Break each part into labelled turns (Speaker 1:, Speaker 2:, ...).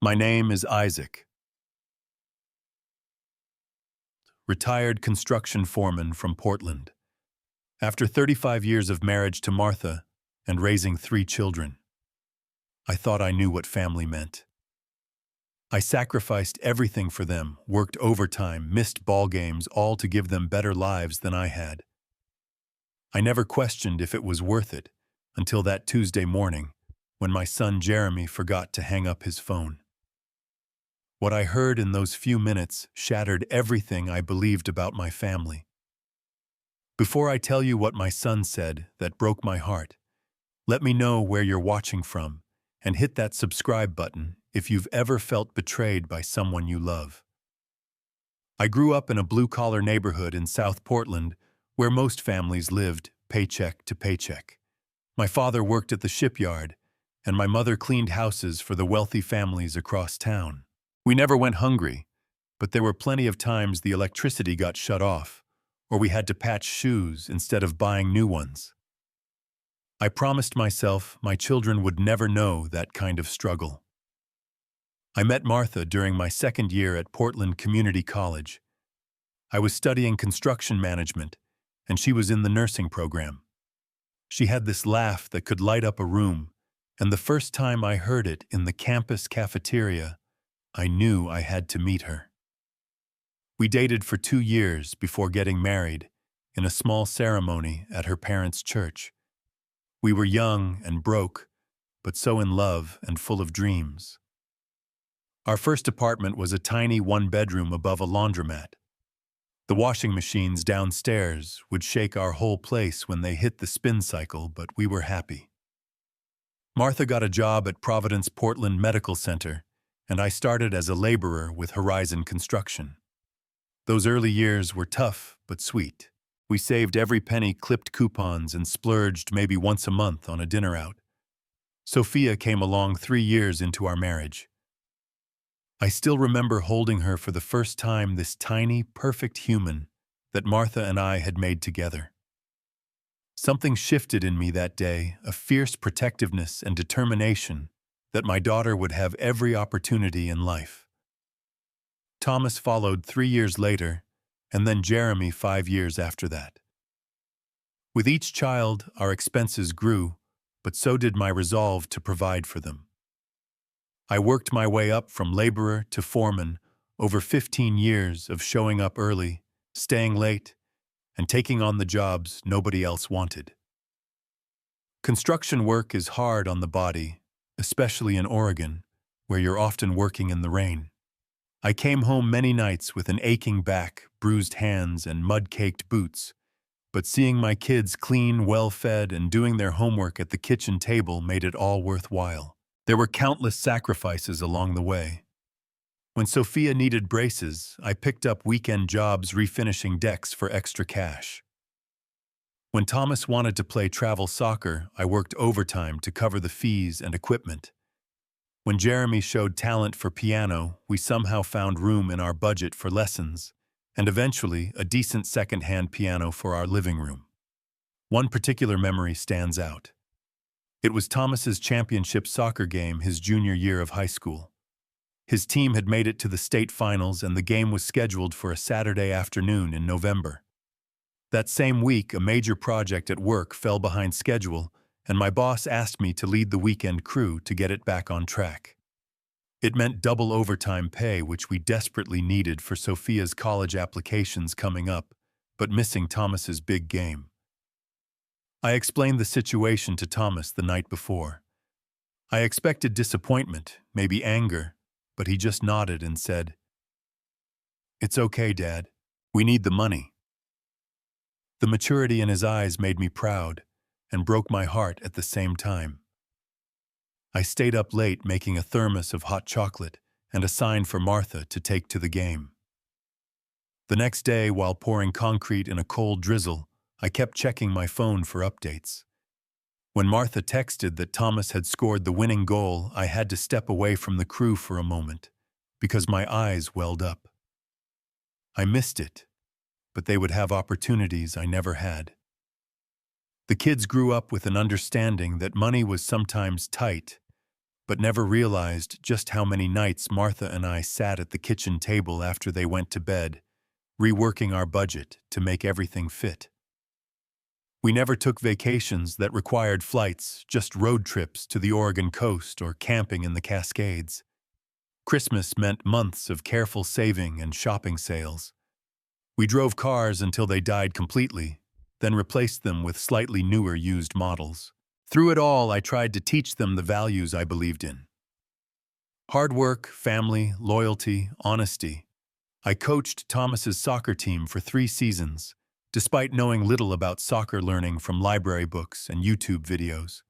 Speaker 1: My name is Isaac, retired construction foreman from Portland. After 35 years of marriage to Martha and raising 3 children, I thought I knew what family meant. I sacrificed everything for them, worked overtime, missed ball games, all to give them better lives than I had. I never questioned if it was worth it until that Tuesday morning when my son Jeremy forgot to hang up his phone. What I heard in those few minutes shattered everything I believed about my family. Before I tell you what my son said that broke my heart, let me know where you're watching from and hit that subscribe button if you've ever felt betrayed by someone you love. I grew up in a blue-collar neighborhood in South Portland where most families lived paycheck to paycheck. My father worked at the shipyard, and my mother cleaned houses for the wealthy families across town. We never went hungry, but there were plenty of times the electricity got shut off, or we had to patch shoes instead of buying new ones. I promised myself my children would never know that kind of struggle. I met Martha during my second year at Portland Community College. I was studying construction management, and she was in the nursing program. She had this laugh that could light up a room, and the first time I heard it in the campus cafeteria, I knew I had to meet her. We dated for 2 years before getting married in a small ceremony at her parents' church. We were young and broke, but so in love and full of dreams. Our first apartment was a tiny 1-bedroom above a laundromat. The washing machines downstairs would shake our whole place when they hit the spin cycle, but we were happy. Martha got a job at Providence Portland Medical Center, and I started as a laborer with Horizon Construction. Those early years were tough but sweet. We saved every penny, clipped coupons, and splurged maybe once a month on a dinner out. Sophia came along 3 years into our marriage. I still remember holding her for the first time, this tiny, perfect human that Martha and I had made together. Something shifted in me that day, a fierce protectiveness and determination that my daughter would have every opportunity in life. Thomas followed 3 years later, and then Jeremy 5 years after that. With each child, our expenses grew, but so did my resolve to provide for them. I worked my way up from laborer to foreman over 15 years of showing up early, staying late, and taking on the jobs nobody else wanted. Construction work is hard on the body, especially in Oregon, where you're often working in the rain. I came home many nights with an aching back, bruised hands, and mud-caked boots, but seeing my kids clean, well-fed, and doing their homework at the kitchen table made it all worthwhile. There were countless sacrifices along the way. When Sophia needed braces, I picked up weekend jobs refinishing decks for extra cash. When Thomas wanted to play travel soccer, I worked overtime to cover the fees and equipment. When Jeremy showed talent for piano, we somehow found room in our budget for lessons, and eventually a decent second-hand piano for our living room. One particular memory stands out. It was Thomas's championship soccer game his junior year of high school. His team had made it to the state finals, and the game was scheduled for a Saturday afternoon in November. That same week, a major project at work fell behind schedule, and my boss asked me to lead the weekend crew to get it back on track. It meant double overtime pay, which we desperately needed for Sophia's college applications coming up, but missing Thomas's big game. I explained the situation to Thomas the night before. I expected disappointment, maybe anger, but he just nodded and said, "It's okay, Dad. We need the money." The maturity in his eyes made me proud and broke my heart at the same time. I stayed up late making a thermos of hot chocolate and a sign for Martha to take to the game. The next day, while pouring concrete in a cold drizzle, I kept checking my phone for updates. When Martha texted that Thomas had scored the winning goal, I had to step away from the crew for a moment because my eyes welled up. I missed it, but they would have opportunities I never had. The kids grew up with an understanding that money was sometimes tight, but never realized just how many nights Martha and I sat at the kitchen table after they went to bed, reworking our budget to make everything fit. We never took vacations that required flights, just road trips to the Oregon coast or camping in the Cascades. Christmas meant months of careful saving and shopping sales. We drove cars until they died completely, then replaced them with slightly newer used models. Through it all, I tried to teach them the values I believed in. Hard work, family, loyalty, honesty. I coached Thomas's soccer team for 3 seasons, despite knowing little about soccer learning from library books and YouTube videos.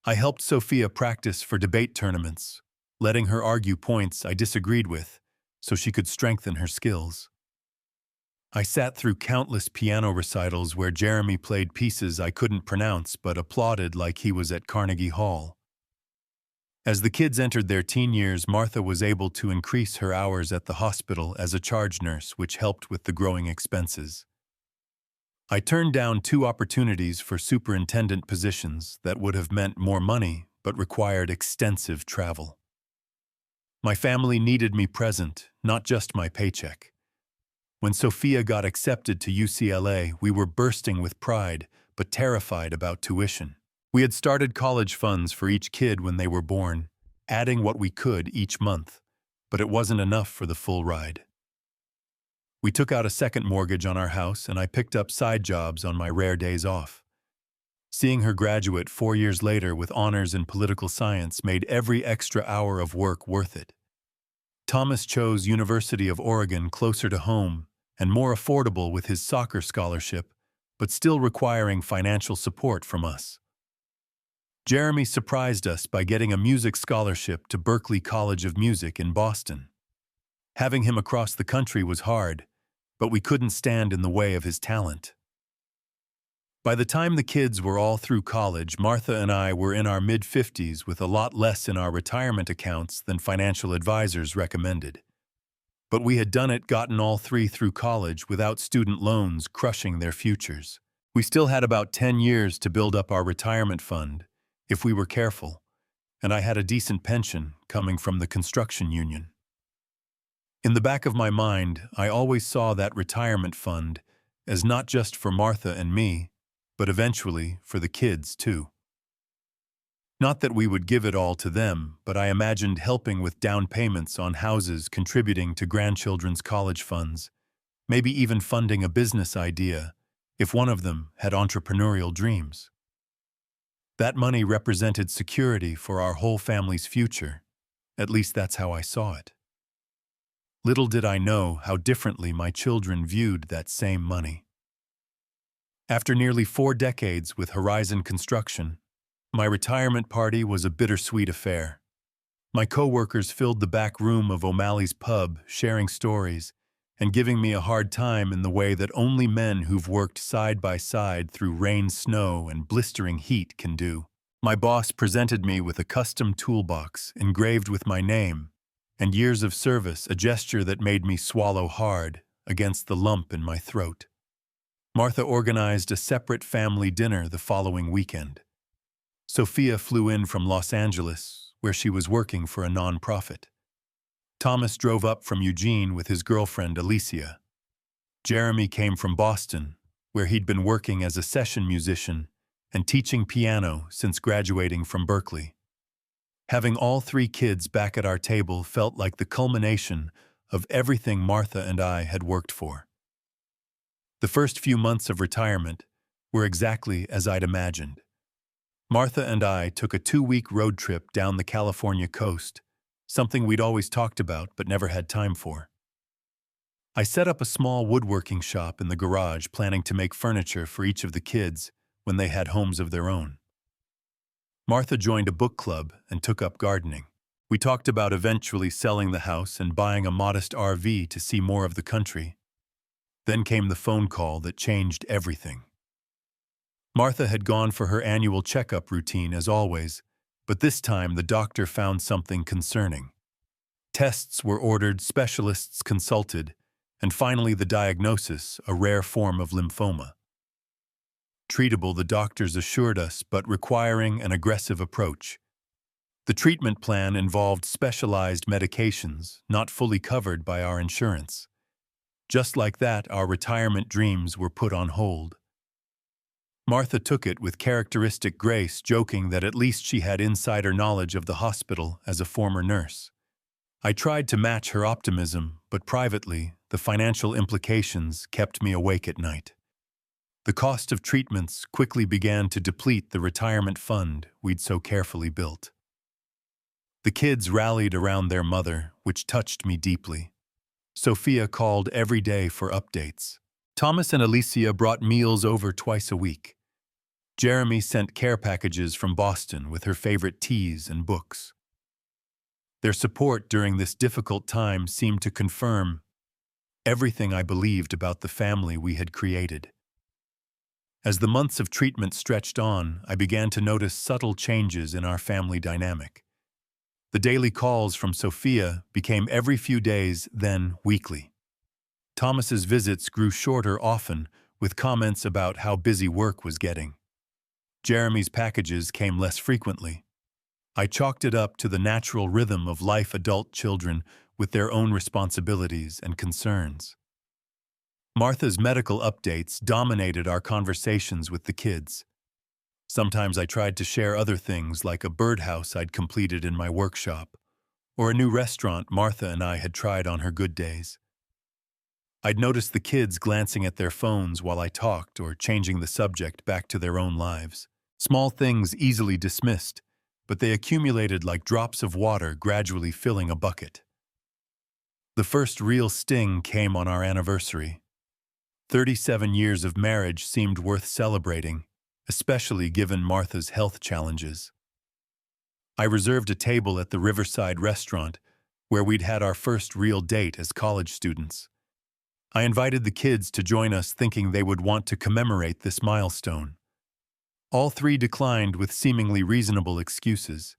Speaker 1: I helped Sophia practice for debate tournaments, letting her argue points I disagreed with so she could strengthen her skills. I sat through countless piano recitals where Jeremy played pieces I couldn't pronounce but applauded like he was at Carnegie Hall. As the kids entered their teen years, Martha was able to increase her hours at the hospital as a charge nurse, which helped with the growing expenses. I turned down 2 opportunities for superintendent positions that would have meant more money but required extensive travel. My family needed me present, not just my paycheck. When Sophia got accepted to UCLA, we were bursting with pride, but terrified about tuition. We had started college funds for each kid when they were born, adding what we could each month, but it wasn't enough for the full ride. We took out a second mortgage on our house, and I picked up side jobs on my rare days off. Seeing her graduate 4 years later with honors in political science made every extra hour of work worth it. Thomas chose University of Oregon closer to home and more affordable with his soccer scholarship, but still requiring financial support from us. Jeremy surprised us by getting a music scholarship to Berklee College of Music in Boston. Having him across the country was hard, but we couldn't stand in the way of his talent. By the time the kids were all through college, Martha and I were in our mid-50s with a lot less in our retirement accounts than financial advisors recommended. But we had gotten all 3 through college without student loans crushing their futures. We still had about 10 years to build up our retirement fund, if we were careful, and I had a decent pension coming from the construction union. In the back of my mind, I always saw that retirement fund as not just for Martha and me, but eventually for the kids too. Not that we would give it all to them, but I imagined helping with down payments on houses, contributing to grandchildren's college funds, maybe even funding a business idea if one of them had entrepreneurial dreams. That money represented security for our whole family's future. At least that's how I saw it. Little did I know how differently my children viewed that same money. After nearly 4 decades with Horizon Construction, my retirement party was a bittersweet affair. My co-workers filled the back room of O'Malley's pub, sharing stories and giving me a hard time in the way that only men who've worked side by side through rain, snow, and blistering heat can do. My boss presented me with a custom toolbox engraved with my name and years of service, a gesture that made me swallow hard against the lump in my throat. Martha organized a separate family dinner the following weekend. Sophia flew in from Los Angeles, where she was working for a nonprofit. Thomas drove up from Eugene with his girlfriend Alicia. Jeremy came from Boston, where he'd been working as a session musician and teaching piano since graduating from Berklee. Having all 3 kids back at our table felt like the culmination of everything Martha and I had worked for. The first few months of retirement were exactly as I'd imagined. Martha and I took a 2-week road trip down the California coast, something we'd always talked about but never had time for. I set up a small woodworking shop in the garage, planning to make furniture for each of the kids when they had homes of their own. Martha joined a book club and took up gardening. We talked about eventually selling the house and buying a modest RV to see more of the country. Then came the phone call that changed everything. Martha had gone for her annual checkup routine as always, but this time the doctor found something concerning. Tests were ordered, specialists consulted, and finally the diagnosis, a rare form of lymphoma. Treatable, the doctors assured us, but requiring an aggressive approach. The treatment plan involved specialized medications not fully covered by our insurance. Just like that, our retirement dreams were put on hold. Martha took it with characteristic grace, joking that at least she had insider knowledge of the hospital as a former nurse. I tried to match her optimism, but privately, the financial implications kept me awake at night. The cost of treatments quickly began to deplete the retirement fund we'd so carefully built. The kids rallied around their mother, which touched me deeply. Sophia called every day for updates. Thomas and Alicia brought meals over twice a week. Jeremy sent care packages from Boston with her favorite teas and books. Their support during this difficult time seemed to confirm everything I believed about the family we had created. As the months of treatment stretched on, I began to notice subtle changes in our family dynamic. The daily calls from Sophia became every few days, then weekly. Thomas's visits grew shorter often, with comments about how busy work was getting. Jeremy's packages came less frequently. I chalked it up to the natural rhythm of life, adult children with their own responsibilities and concerns. Martha's medical updates dominated our conversations with the kids. Sometimes I tried to share other things like a birdhouse I'd completed in my workshop, or a new restaurant Martha and I had tried on her good days. I'd noticed the kids glancing at their phones while I talked or changing the subject back to their own lives. Small things easily dismissed, but they accumulated like drops of water gradually filling a bucket. The first real sting came on our anniversary. 37 years of marriage seemed worth celebrating, especially given Martha's health challenges. I reserved a table at the Riverside restaurant, where we'd had our first real date as college students. I invited the kids to join us, thinking they would want to commemorate this milestone. All three declined with seemingly reasonable excuses.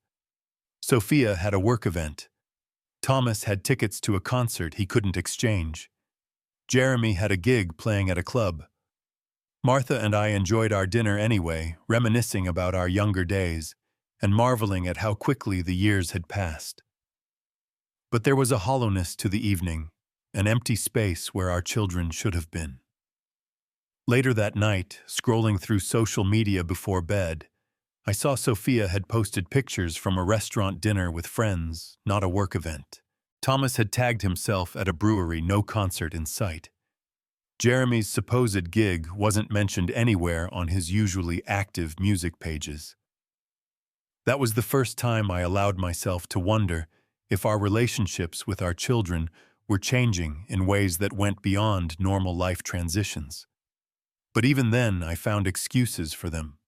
Speaker 1: Sophia had a work event. Thomas had tickets to a concert he couldn't exchange. Jeremy had a gig playing at a club. Martha and I enjoyed our dinner anyway, reminiscing about our younger days and marveling at how quickly the years had passed. But there was a hollowness to the evening, an empty space where our children should have been. Later that night, scrolling through social media before bed, I saw Sophia had posted pictures from a restaurant dinner with friends, not a work event. Thomas had tagged himself at a brewery, no concert in sight. Jeremy's supposed gig wasn't mentioned anywhere on his usually active music pages. That was the first time I allowed myself to wonder if our relationships with our children were changing in ways that went beyond normal life transitions. But even then, I found excuses for them.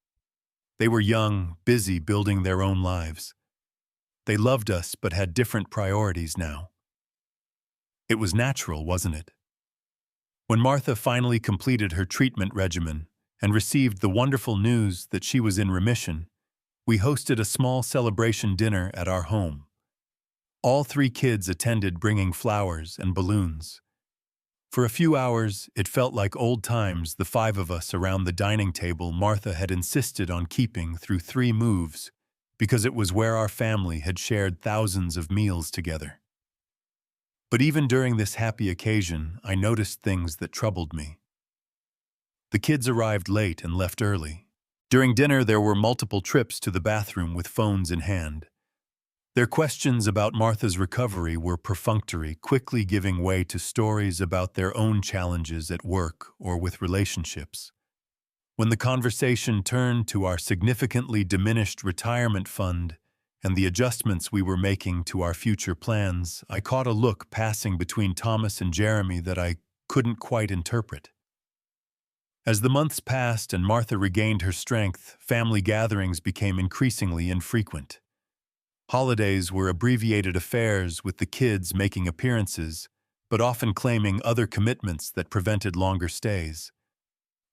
Speaker 1: They were young, busy building their own lives. They loved us but had different priorities now. It was natural, wasn't it? When Martha finally completed her treatment regimen and received the wonderful news that she was in remission, we hosted a small celebration dinner at our home. All three kids attended, bringing flowers and balloons. For a few hours, it felt like old times, the five of us around the dining table Martha had insisted on keeping through 3 moves, because it was where our family had shared thousands of meals together. But even during this happy occasion, I noticed things that troubled me. The kids arrived late and left early. During dinner, there were multiple trips to the bathroom with phones in hand. Their questions about Martha's recovery were perfunctory, quickly giving way to stories about their own challenges at work or with relationships. When the conversation turned to our significantly diminished retirement fund and the adjustments we were making to our future plans, I caught a look passing between Thomas and Jeremy that I couldn't quite interpret. As the months passed and Martha regained her strength, family gatherings became increasingly infrequent. Holidays were abbreviated affairs, with the kids making appearances, but often claiming other commitments that prevented longer stays.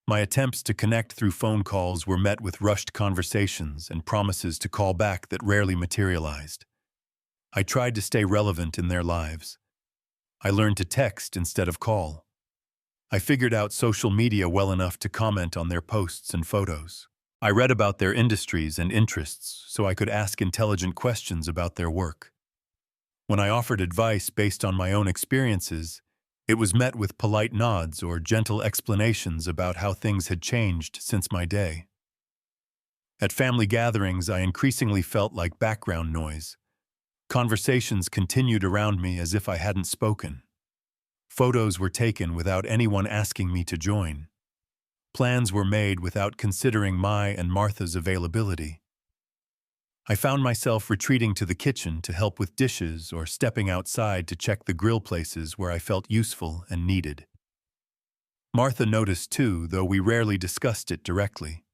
Speaker 1: My attempts to connect through phone calls were met with rushed conversations and promises to call back that rarely materialized. I tried to stay relevant in their lives. I learned to text instead of call. I figured out social media well enough to comment on their posts and photos. I read about their industries and interests so I could ask intelligent questions about their work. When I offered advice based on my own experiences, it was met with polite nods or gentle explanations about how things had changed since my day. At family gatherings, I increasingly felt like background noise. Conversations continued around me as if I hadn't spoken. Photos were taken without anyone asking me to join. Plans were made without considering my and Martha's availability. I found myself retreating to the kitchen to help with dishes or stepping outside to check the grill places where I felt useful and needed. Martha noticed too, though we rarely discussed it directly.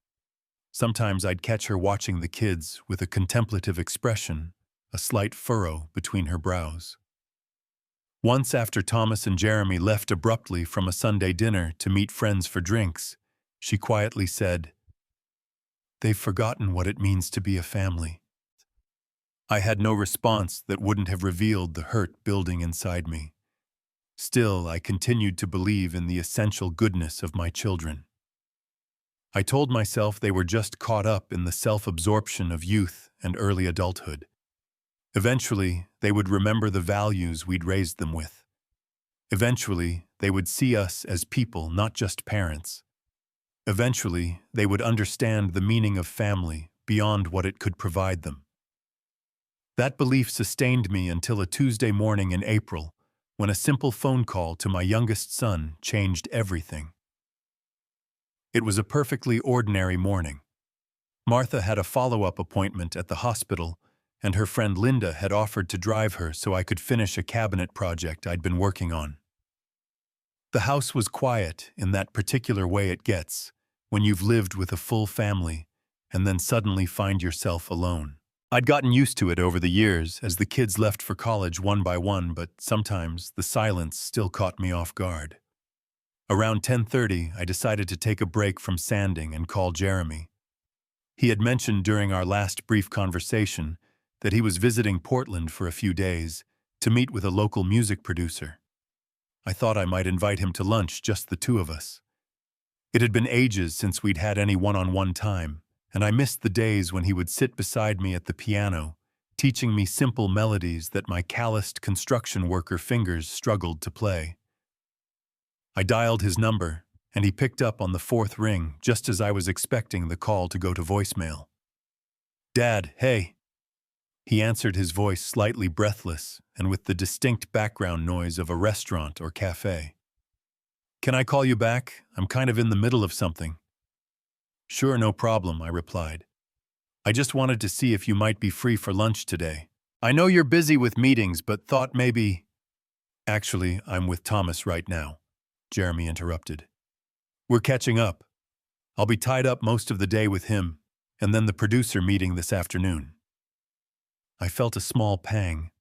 Speaker 1: Sometimes I'd catch her watching the kids with a contemplative expression, a slight furrow between her brows. Once after Thomas and Jeremy left abruptly from a Sunday dinner to meet friends for drinks, she quietly said, "They've forgotten what it means to be a family." I had no response that wouldn't have revealed the hurt building inside me. Still, I continued to believe in the essential goodness of my children. I told myself they were just caught up in the self-absorption of youth and early adulthood. Eventually, they would remember the values we'd raised them with. Eventually, they would see us as people, not just parents. Eventually, they would understand the meaning of family beyond what it could provide them. That belief sustained me until a Tuesday morning in April, when a simple phone call to my youngest son changed everything. It was a perfectly ordinary morning. Martha had a follow-up appointment at the hospital, and her friend Linda had offered to drive her so I could finish a cabinet project I'd been working on. The house was quiet in that particular way it gets when you've lived with a full family and then suddenly find yourself alone. I'd gotten used to it over the years as the kids left for college one by one, but sometimes the silence still caught me off guard. Around 10:30, I decided to take a break from sanding and call Jeremy. He had mentioned during our last brief conversation that he was visiting Portland for a few days to meet with a local music producer. I thought I might invite him to lunch, just the two of us. It had been ages since we'd had any one-on-one time, and I missed the days when he would sit beside me at the piano, teaching me simple melodies that my calloused construction worker fingers struggled to play. I dialed his number, and he picked up on the fourth ring just as I was expecting the call to go to voicemail. "Dad, hey." He answered, his voice slightly breathless and with the distinct background noise of a restaurant or cafe. "Can I call you back? I'm kind of in the middle of something." "Sure, no problem," I replied. "I just wanted to see if you might be free for lunch today. I know you're busy with meetings, but thought maybe—" "Actually, I'm with Thomas right now," Jeremy interrupted. "We're catching up. I'll be tied up most of the day with him, and then the producer meeting this afternoon." I felt a small pang.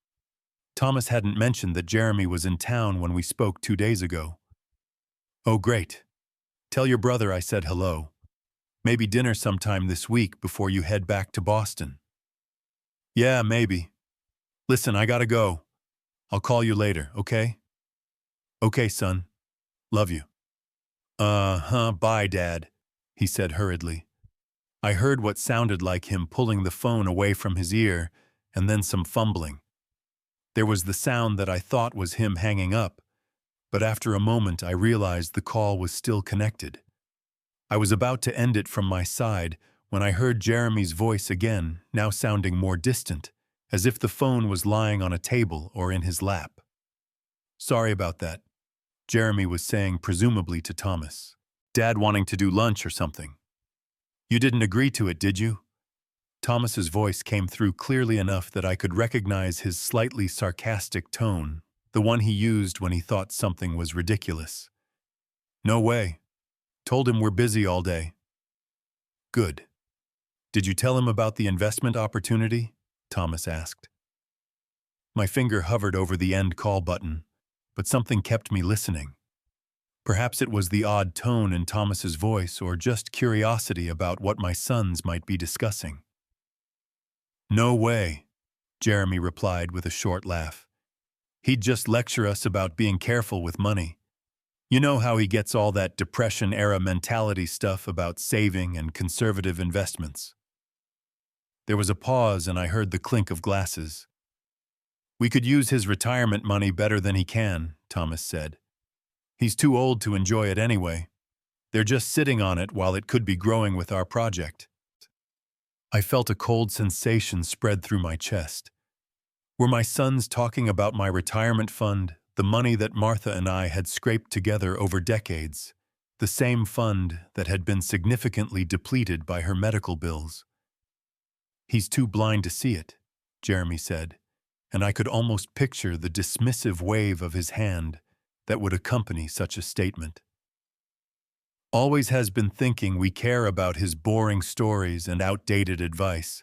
Speaker 1: Thomas hadn't mentioned that Jeremy was in town when we spoke 2 days ago. "Oh, great. Tell your brother I said hello. Maybe dinner sometime this week before you head back to Boston." "Yeah, maybe. Listen, I gotta go. I'll call you later, okay?" "Okay, son. Love you." Bye, Dad," he said hurriedly. I heard what sounded like him pulling the phone away from his ear, and then some fumbling. There was the sound that I thought was him hanging up, but after a moment I realized the call was still connected. I was about to end it from my side when I heard Jeremy's voice again, now sounding more distant, as if the phone was lying on a table or in his lap. "Sorry about that," Jeremy was saying, presumably to Thomas. "Dad wanting to do lunch or something. You didn't agree to it, did you?" Thomas's voice came through clearly enough that I could recognize his slightly sarcastic tone, the one he used when he thought something was ridiculous. "No way. Told him we're busy all day." "Good. Did you tell him about the investment opportunity?" Thomas asked. My finger hovered over the end call button, but something kept me listening. Perhaps it was the odd tone in Thomas's voice or just curiosity about what my sons might be discussing. "No way," Jeremy replied with a short laugh. "He'd just lecture us about being careful with money. You know how he gets all that Depression-era mentality stuff about saving and conservative investments. There was a pause and I heard the clink of glasses. We could use his retirement money better than he can, Thomas said. He's too old to enjoy it anyway. They're just sitting on it while it could be growing with our project. I felt a cold sensation spread through my chest. Were my sons talking about my retirement fund, the money that Martha and I had scraped together over decades, the same fund that had been significantly depleted by her medical bills? He's too blind to see it, Jeremy said, and I could almost picture the dismissive wave of his hand that would accompany such a statement. Always has been thinking we care about his boring stories and outdated advice.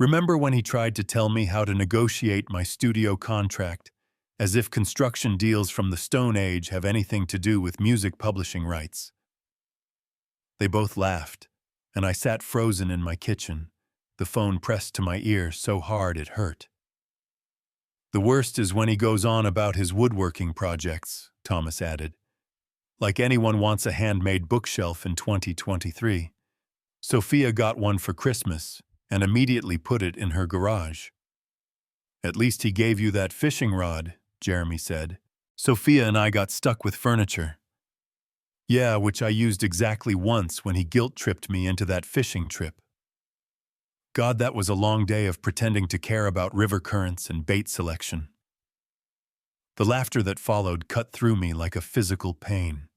Speaker 1: Remember when he tried to tell me how to negotiate my studio contract, as if construction deals from the Stone Age have anything to do with music publishing rights? They both laughed, and I sat frozen in my kitchen, the phone pressed to my ear so hard it hurt. The worst is when he goes on about his woodworking projects, Thomas added. Like anyone wants a handmade bookshelf in 2023. Sophia got one for Christmas and immediately put it in her garage. At least he gave you that fishing rod, Jeremy said. Sophia and I got stuck with furniture. Yeah, which I used exactly once when he guilt-tripped me into that fishing trip. God, that was a long day of pretending to care about river currents and bait selection. The laughter that followed cut through me like a physical pain.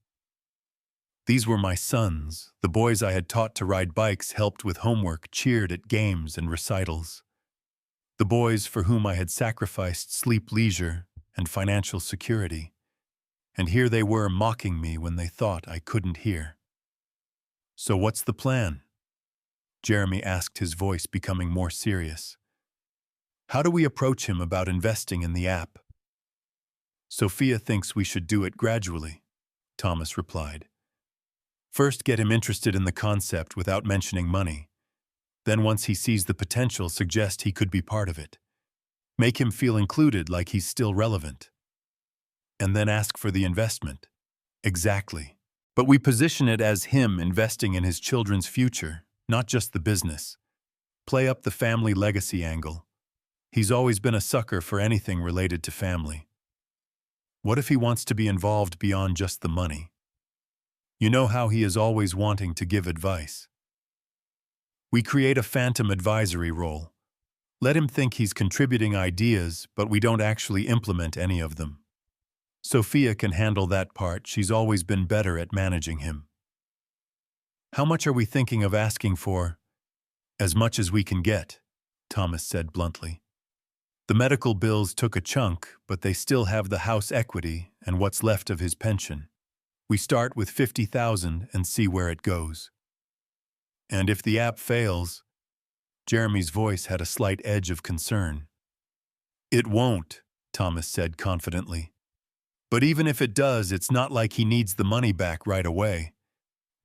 Speaker 1: These were my sons, the boys I had taught to ride bikes, helped with homework, cheered at games and recitals. The boys for whom I had sacrificed sleep, leisure, and financial security. And here they were mocking me when they thought I couldn't hear. So what's the plan? Jeremy asked, his voice becoming more serious. How do we approach him about investing in the app? Sophia thinks we should do it gradually, Thomas replied. First, get him interested in the concept without mentioning money. Then once he sees the potential, suggest he could be part of it. Make him feel included, like he's still relevant. And then ask for the investment. Exactly. But we position it as him investing in his children's future, not just the business. Play up the family legacy angle. He's always been a sucker for anything related to family. What if he wants to be involved beyond just the money? You know how he is always wanting to give advice. We create a phantom advisory role. Let him think he's contributing ideas, but we don't actually implement any of them. Sophia can handle that part. She's always been better at managing him. How much are we thinking of asking for? As much as we can get, Thomas said bluntly. The medical bills took a chunk, but they still have the house equity and what's left of his pension. We start with $50,000 and see where it goes. And if the app fails, Jeremy's voice had a slight edge of concern. It won't, Thomas said confidently. But even if it does, it's not like he needs the money back right away.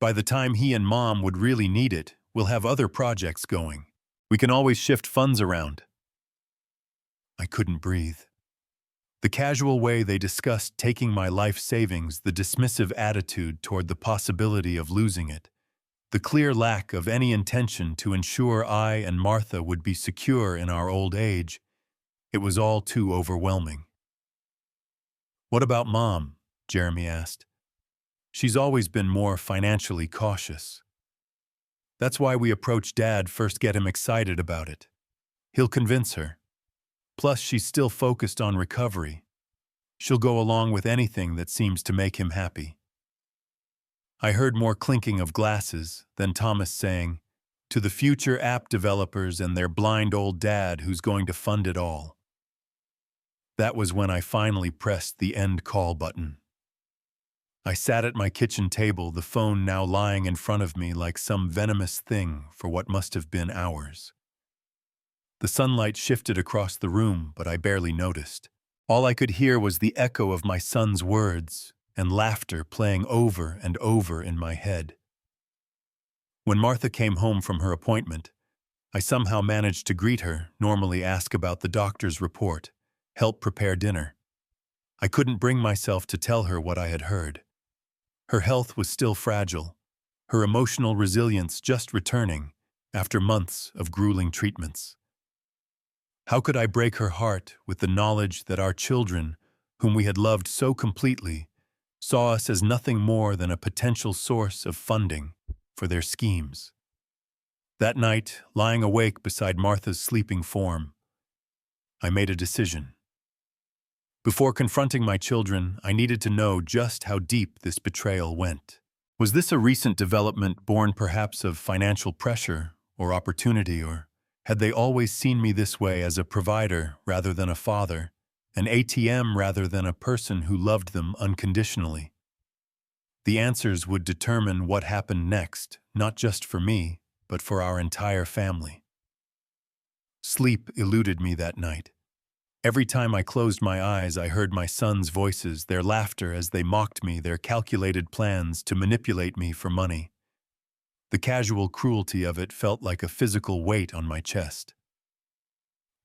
Speaker 1: By the time he and Mom would really need it, we'll have other projects going. We can always shift funds around. I couldn't breathe. The casual way they discussed taking my life savings, the dismissive attitude toward the possibility of losing it, the clear lack of any intention to ensure I and Martha would be secure in our old age, it was all too overwhelming. What about Mom? Jeremy asked. She's always been more financially cautious. That's why we approach Dad first, get him excited about it. He'll convince her. Plus, she's still focused on recovery. She'll go along with anything that seems to make him happy. I heard more clinking of glasses, then Thomas saying, to the future app developers and their blind old dad who's going to fund it all. That was when I finally pressed the end call button. I sat at my kitchen table, the phone now lying in front of me like some venomous thing for what must have been hours. The sunlight shifted across the room, but I barely noticed. All I could hear was the echo of my son's words and laughter playing over and over in my head. When Martha came home from her appointment, I somehow managed to greet her, normally ask about the doctor's report, help prepare dinner. I couldn't bring myself to tell her what I had heard. Her health was still fragile, her emotional resilience just returning after months of grueling treatments. How could I break her heart with the knowledge that our children, whom we had loved so completely, saw us as nothing more than a potential source of funding for their schemes? That night, lying awake beside Martha's sleeping form, I made a decision. Before confronting my children, I needed to know just how deep this betrayal went. Was this a recent development born perhaps of financial pressure or opportunity, or had they always seen me this way as a provider rather than a father, an ATM rather than a person who loved them unconditionally? The answers would determine what happened next, not just for me, but for our entire family. Sleep eluded me that night. Every time I closed my eyes, I heard my sons' voices, their laughter as they mocked me, their calculated plans to manipulate me for money. The casual cruelty of it felt like a physical weight on my chest.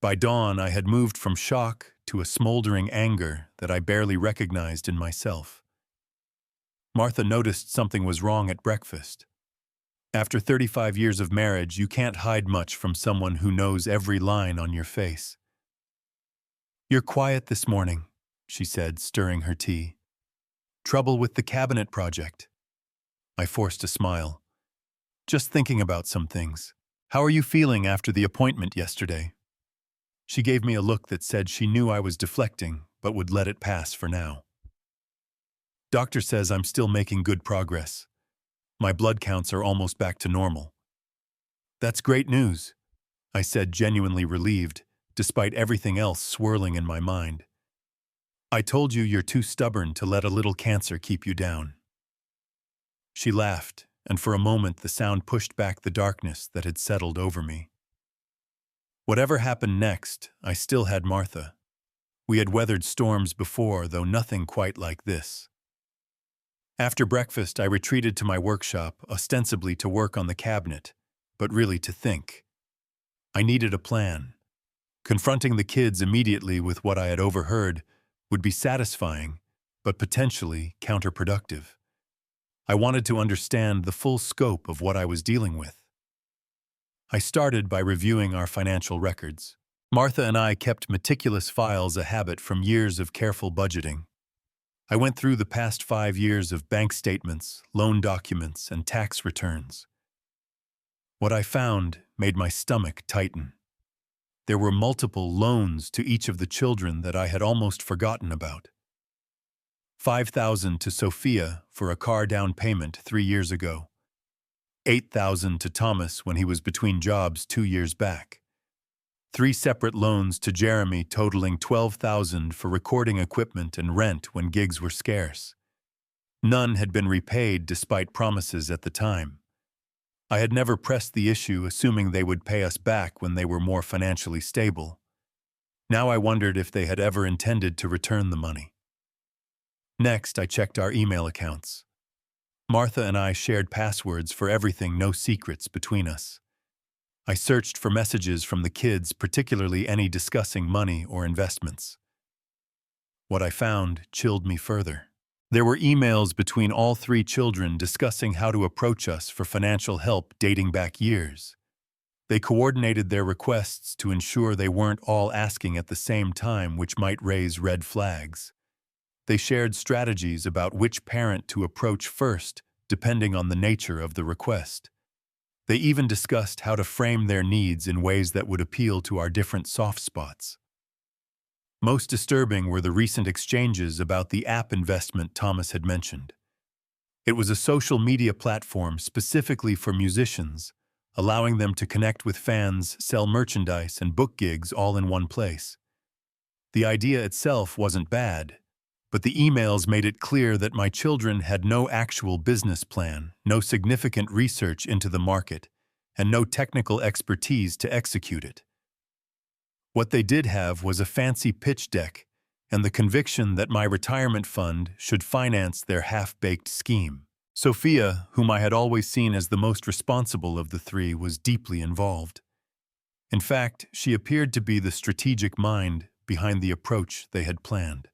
Speaker 1: By dawn, I had moved from shock to a smoldering anger that I barely recognized in myself. Martha noticed something was wrong at breakfast. After 35 years of marriage, you can't hide much from someone who knows every line on your face. "You're quiet this morning," she said, stirring her tea. "Trouble with the cabinet project." I forced a smile. "Just thinking about some things. How are you feeling after the appointment yesterday?" She gave me a look that said she knew I was deflecting, but would let it pass for now. "Doctor says I'm still making good progress. My blood counts are almost back to normal." "That's great news," I said, genuinely relieved, despite everything else swirling in my mind. "I told you you're too stubborn to let a little cancer keep you down." She laughed, and for a moment the sound pushed back the darkness that had settled over me. Whatever happened next, I still had Martha. We had weathered storms before, though nothing quite like this. After breakfast, I retreated to my workshop, ostensibly to work on the cabinet, but really to think. I needed a plan. Confronting the kids immediately with what I had overheard would be satisfying, but potentially counterproductive. I wanted to understand the full scope of what I was dealing with. I started by reviewing our financial records. Martha and I kept meticulous files, a habit from years of careful budgeting. I went through the past 5 years of bank statements, loan documents, and tax returns. What I found made my stomach tighten. There were multiple loans to each of the children that I had almost forgotten about. $5,000 to Sophia for a car down payment 3 years ago. $8,000 to Thomas when he was between jobs 2 years back. 3 separate loans to Jeremy totaling $12,000 for recording equipment and rent when gigs were scarce. None had been repaid despite promises at the time. I had never pressed the issue, assuming they would pay us back when they were more financially stable. Now I wondered if they had ever intended to return the money. Next, I checked our email accounts. Martha and I shared passwords for everything, no secrets between us. I searched for messages from the kids, particularly any discussing money or investments. What I found chilled me further. There were emails between all 3 children discussing how to approach us for financial help dating back years. They coordinated their requests to ensure they weren't all asking at the same time, which might raise red flags. They shared strategies about which parent to approach first, depending on the nature of the request. They even discussed how to frame their needs in ways that would appeal to our different soft spots. Most disturbing were the recent exchanges about the app investment Thomas had mentioned. It was a social media platform specifically for musicians, allowing them to connect with fans, sell merchandise, and book gigs all in one place. The idea itself wasn't bad, but the emails made it clear that my children had no actual business plan, no significant research into the market, and no technical expertise to execute it. What they did have was a fancy pitch deck and the conviction that my retirement fund should finance their half-baked scheme. Sophia, whom I had always seen as the most responsible of the 3, was deeply involved. In fact, she appeared to be the strategic mind behind the approach they had planned.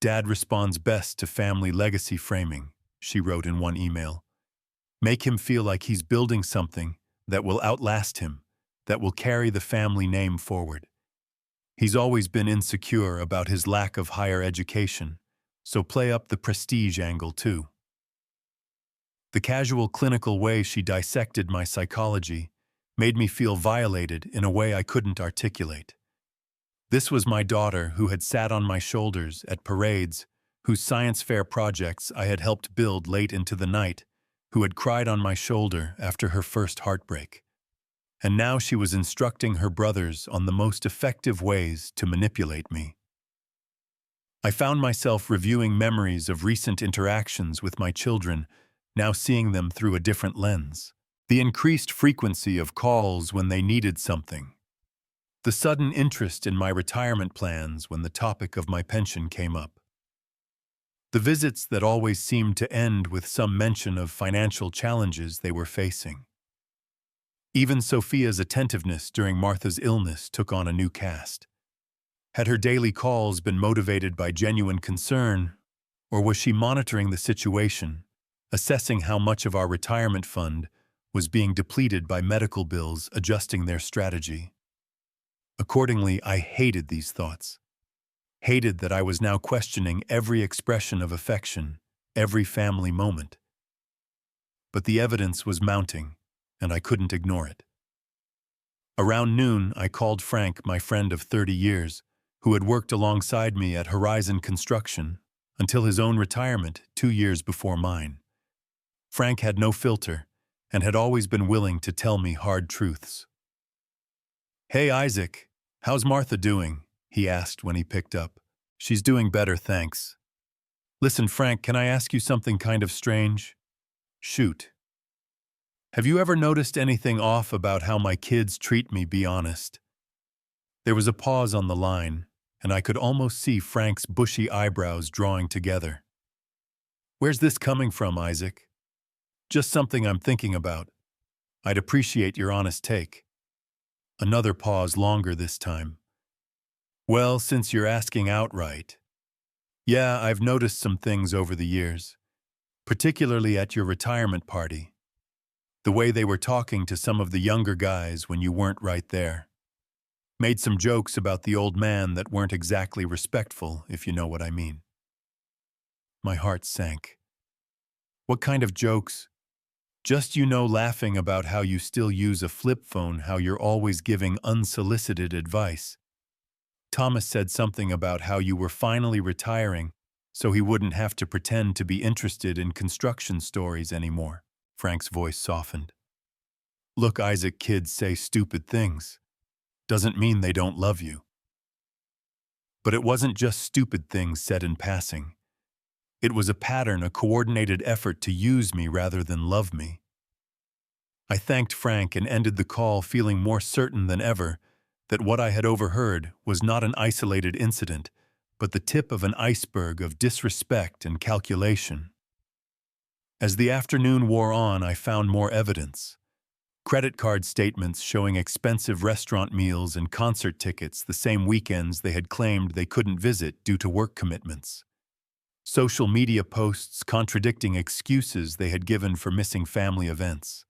Speaker 1: Dad responds best to family legacy framing, she wrote in one email. Make him feel like he's building something that will outlast him, that will carry the family name forward. He's always been insecure about his lack of higher education, so play up the prestige angle too. The casual clinical way she dissected my psychology made me feel violated in a way I couldn't articulate. This was my daughter who had sat on my shoulders at parades, whose science fair projects I had helped build late into the night, who had cried on my shoulder after her first heartbreak. And now she was instructing her brothers on the most effective ways to manipulate me. I found myself reviewing memories of recent interactions with my children, now seeing them through a different lens. The increased frequency of calls when they needed something. The sudden interest in my retirement plans when the topic of my pension came up. The visits that always seemed to end with some mention of financial challenges they were facing. Even Sophia's attentiveness during Martha's illness took on a new cast. Had her daily calls been motivated by genuine concern, or was she monitoring the situation, assessing how much of our retirement fund was being depleted by medical bills adjusting their strategy? Accordingly, I hated these thoughts. Hated that I was now questioning every expression of affection, every family moment. But the evidence was mounting, and I couldn't ignore it. Around noon, I called Frank, my friend of 30 years, who had worked alongside me at Horizon Construction until his own retirement 2 years before mine. Frank had no filter and had always been willing to tell me hard truths. "Hey, Isaac, how's Martha doing?" he asked when he picked up. "She's doing better, thanks." "Listen, Frank, can I ask you something kind of strange?" "Shoot." "Have you ever noticed anything off about how my kids treat me, be honest?" There was a pause on the line, and I could almost see Frank's bushy eyebrows drawing together. "Where's this coming from, Isaac?" "Just something I'm thinking about. I'd appreciate your honest take." Another pause, longer this time. "Well, since you're asking outright. Yeah, I've noticed some things over the years, particularly at your retirement party. The way they were talking to some of the younger guys when you weren't right there. Made some jokes about the old man that weren't exactly respectful, if you know what I mean." My heart sank. "What kind of jokes?" "Just, laughing about how you still use a flip phone, how you're always giving unsolicited advice. Thomas said something about how you were finally retiring so he wouldn't have to pretend to be interested in construction stories anymore." Frank's voice softened. "Look, Isaac, kids say stupid things. Doesn't mean they don't love you." But it wasn't just stupid things said in passing. It was a pattern, a coordinated effort to use me rather than love me. I thanked Frank and ended the call feeling more certain than ever that what I had overheard was not an isolated incident, but the tip of an iceberg of disrespect and calculation. As the afternoon wore on, I found more evidence. Credit card statements showing expensive restaurant meals and concert tickets the same weekends they had claimed they couldn't visit due to work commitments. Social media posts contradicting excuses they had given for missing family events.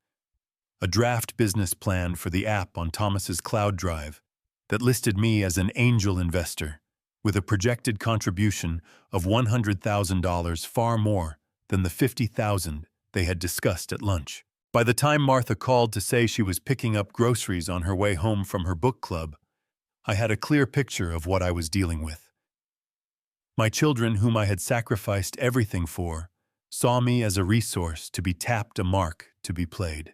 Speaker 1: A draft business plan for the app on Thomas's cloud drive that listed me as an angel investor with a projected contribution of $100,000, far more than the $50,000 they had discussed at lunch. By the time Martha called to say she was picking up groceries on her way home from her book club, I had a clear picture of what I was dealing with. My children, whom I had sacrificed everything for, saw me as a resource to be tapped, a mark to be played.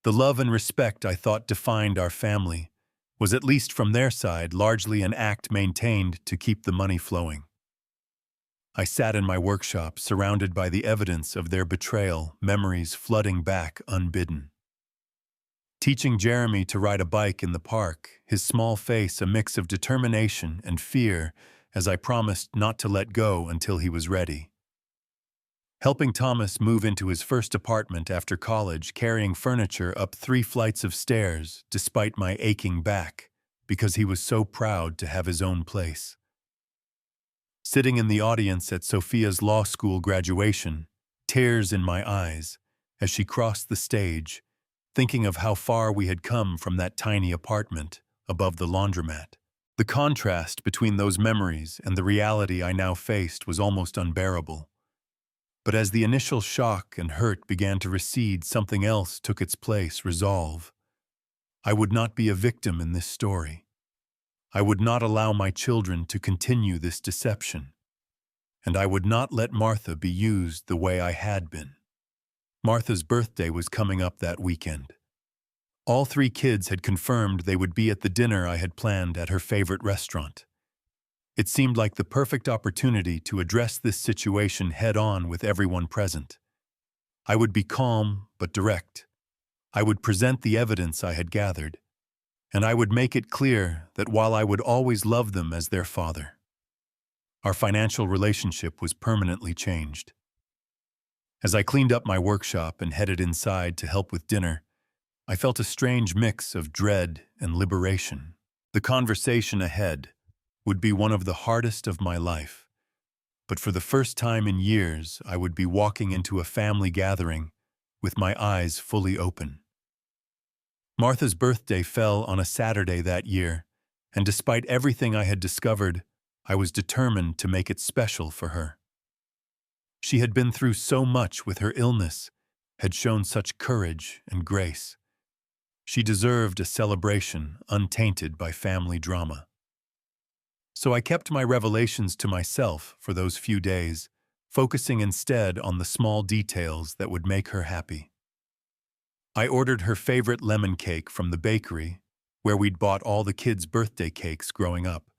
Speaker 1: The love and respect I thought defined our family was, at least from their side, largely an act maintained to keep the money flowing. I sat in my workshop, surrounded by the evidence of their betrayal, memories flooding back unbidden. Teaching Jeremy to ride a bike in the park, his small face a mix of determination and fear as I promised not to let go until he was ready. Helping Thomas move into his first apartment after college, carrying furniture up 3 flights of stairs despite my aching back, because he was so proud to have his own place. Sitting in the audience at Sophia's law school graduation, tears in my eyes, as she crossed the stage, thinking of how far we had come from that tiny apartment above the laundromat. The contrast between those memories and the reality I now faced was almost unbearable. But as the initial shock and hurt began to recede, something else took its place: resolve. I would not be a victim in this story. I would not allow my children to continue this deception. And I would not let Martha be used the way I had been. Martha's birthday was coming up that weekend. All 3 kids had confirmed they would be at the dinner I had planned at her favorite restaurant. It seemed like the perfect opportunity to address this situation head-on with everyone present. I would be calm but direct. I would present the evidence I had gathered, and I would make it clear that while I would always love them as their father, our financial relationship was permanently changed. As I cleaned up my workshop and headed inside to help with dinner, I felt a strange mix of dread and liberation. The conversation ahead would be one of the hardest of my life, but for the first time in years, I would be walking into a family gathering with my eyes fully open. Martha's birthday fell on a Saturday that year, and despite everything I had discovered, I was determined to make it special for her. She had been through so much with her illness, had shown such courage and grace. She deserved a celebration untainted by family drama. So I kept my revelations to myself for those few days, focusing instead on the small details that would make her happy. I ordered her favorite lemon cake from the bakery, where we'd bought all the kids' birthday cakes growing up.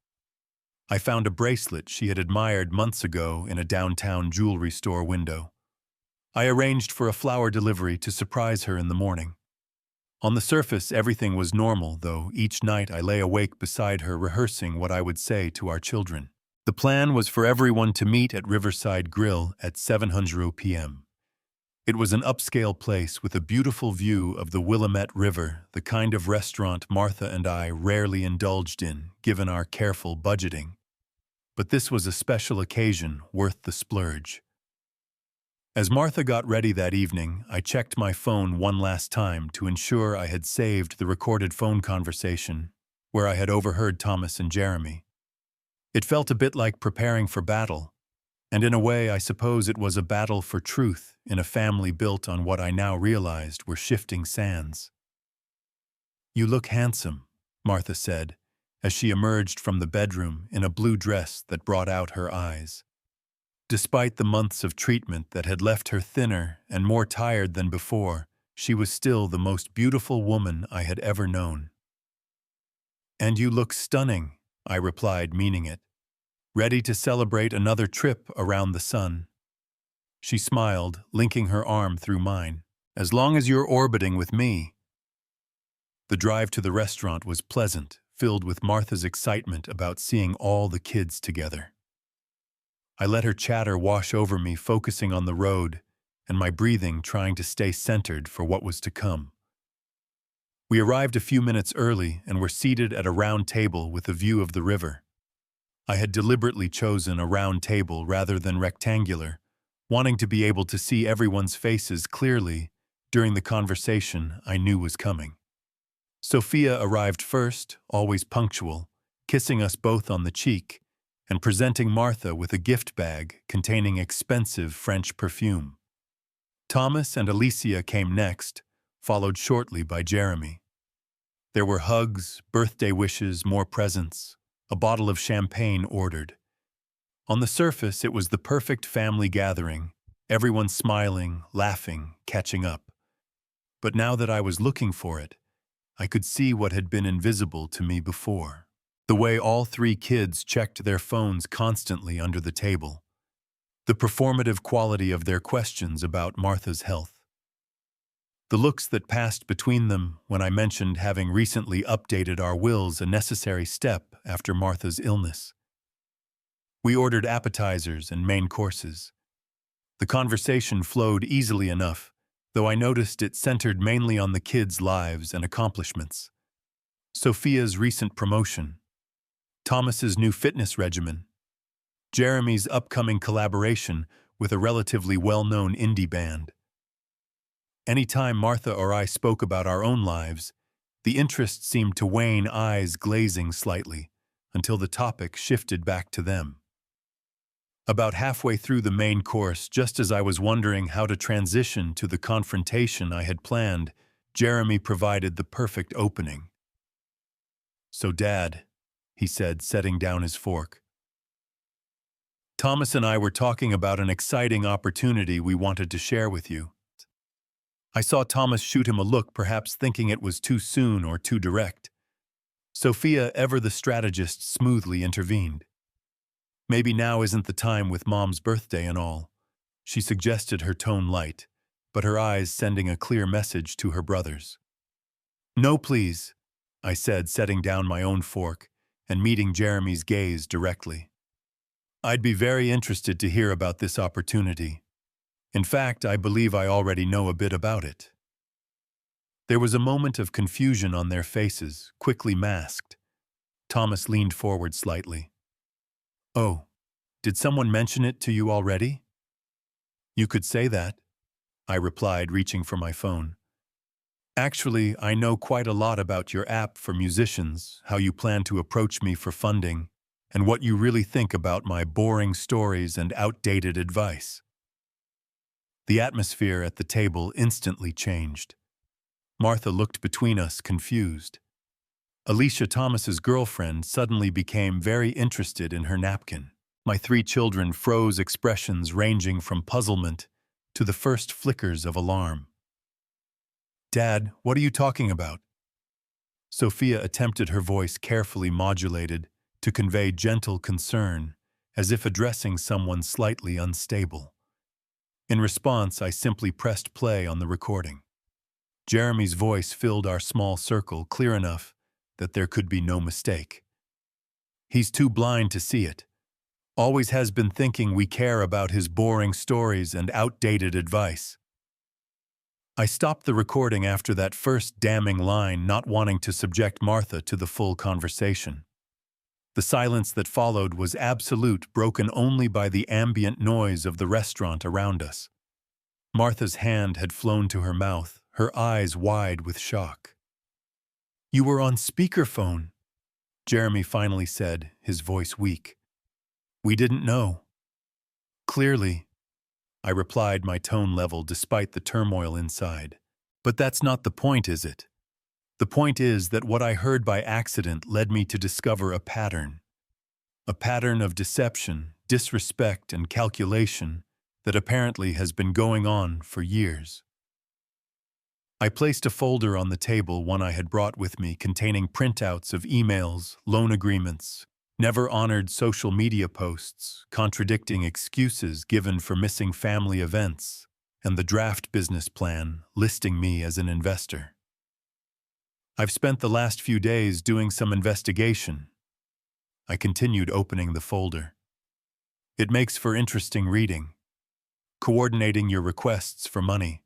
Speaker 1: I found a bracelet she had admired months ago in a downtown jewelry store window. I arranged for a flower delivery to surprise her in the morning. On the surface, everything was normal, though each night I lay awake beside her rehearsing what I would say to our children. The plan was for everyone to meet at Riverside Grill at 7:00 p.m. It was an upscale place with a beautiful view of the Willamette River, the kind of restaurant Martha and I rarely indulged in, given our careful budgeting. But this was a special occasion worth the splurge. As Martha got ready that evening, I checked my phone one last time to ensure I had saved the recorded phone conversation where I had overheard Thomas and Jeremy. It felt a bit like preparing for battle, and in a way I suppose it was a battle for truth in a family built on what I now realized were shifting sands. "You look handsome," Martha said, as she emerged from the bedroom in a blue dress that brought out her eyes. Despite the months of treatment that had left her thinner and more tired than before, she was still the most beautiful woman I had ever known. "And you look stunning," I replied, meaning it. "Ready to celebrate another trip around the sun." She smiled, linking her arm through mine. "As long as you're orbiting with me." The drive to the restaurant was pleasant, filled with Martha's excitement about seeing all the kids together. I let her chatter wash over me, focusing on the road, and my breathing trying to stay centered for what was to come. We arrived a few minutes early and were seated at a round table with a view of the river. I had deliberately chosen a round table rather than rectangular, wanting to be able to see everyone's faces clearly during the conversation I knew was coming. Sophia arrived first, always punctual, kissing us both on the cheek, and presenting Martha with a gift bag containing expensive French perfume. Thomas and Alicia came next, followed shortly by Jeremy. There were hugs, birthday wishes, more presents, a bottle of champagne ordered. On the surface, it was the perfect family gathering, everyone smiling, laughing, catching up. But now that I was looking for it, I could see what had been invisible to me before. The way all 3 kids checked their phones constantly under the table. The performative quality of their questions about Martha's health. The looks that passed between them when I mentioned having recently updated our wills, a necessary step after Martha's illness. We ordered appetizers and main courses. The conversation flowed easily enough, though I noticed it centered mainly on the kids' lives and accomplishments. Sophia's recent promotion, Thomas's new fitness regimen, Jeremy's upcoming collaboration with a relatively well-known indie band. Anytime Martha or I spoke about our own lives, the interest seemed to wane, eyes glazing slightly, until the topic shifted back to them. About halfway through the main course, just as I was wondering how to transition to the confrontation I had planned, Jeremy provided the perfect opening. "So, Dad," he said, setting down his fork, "Thomas and I were talking about an exciting opportunity we wanted to share with you." I saw Thomas shoot him a look, perhaps thinking it was too soon or too direct. Sophia, ever the strategist, smoothly intervened. "Maybe now isn't the time with Mom's birthday and all," she suggested, her tone light, but her eyes sending a clear message to her brothers. "No, please," I said, setting down my own fork and meeting Jeremy's gaze directly. "I'd be very interested to hear about this opportunity. In fact, I believe I already know a bit about it." There was a moment of confusion on their faces, quickly masked. Thomas leaned forward slightly. "Oh, did someone mention it to you already?" "You could say that," I replied, reaching for my phone. "Actually, I know quite a lot about your app for musicians, how you plan to approach me for funding, and what you really think about my boring stories and outdated advice." The atmosphere at the table instantly changed. Martha looked between us, confused. Alicia, Thomas's girlfriend, suddenly became very interested in her napkin. My 3 children froze, expressions ranging from puzzlement to the first flickers of alarm. "Dad, what are you talking about?" Sophia attempted, her voice carefully modulated, to convey gentle concern, as if addressing someone slightly unstable. In response, I simply pressed play on the recording. Jeremy's voice filled our small circle, clear enough that there could be no mistake. "He's too blind to see it. Always has been, thinking we care about his boring stories and outdated advice." I stopped the recording after that first damning line, not wanting to subject Martha to the full conversation. The silence that followed was absolute, broken only by the ambient noise of the restaurant around us. Martha's hand had flown to her mouth, her eyes wide with shock. "You were on speakerphone," Jeremy finally said, his voice weak. "We didn't know." "Clearly," I replied, my tone level despite the turmoil inside. "But that's not the point, is it? The point is that what I heard by accident led me to discover a pattern. A pattern of deception, disrespect, and calculation that apparently has been going on for years." I placed a folder on the table, one I had brought with me, containing printouts of emails, loan agreements, never-honored social media posts, contradicting excuses given for missing family events, and the draft business plan listing me as an investor. "I've spent the last few days doing some investigation," I continued, opening the folder. "It makes for interesting reading. Coordinating your requests for money,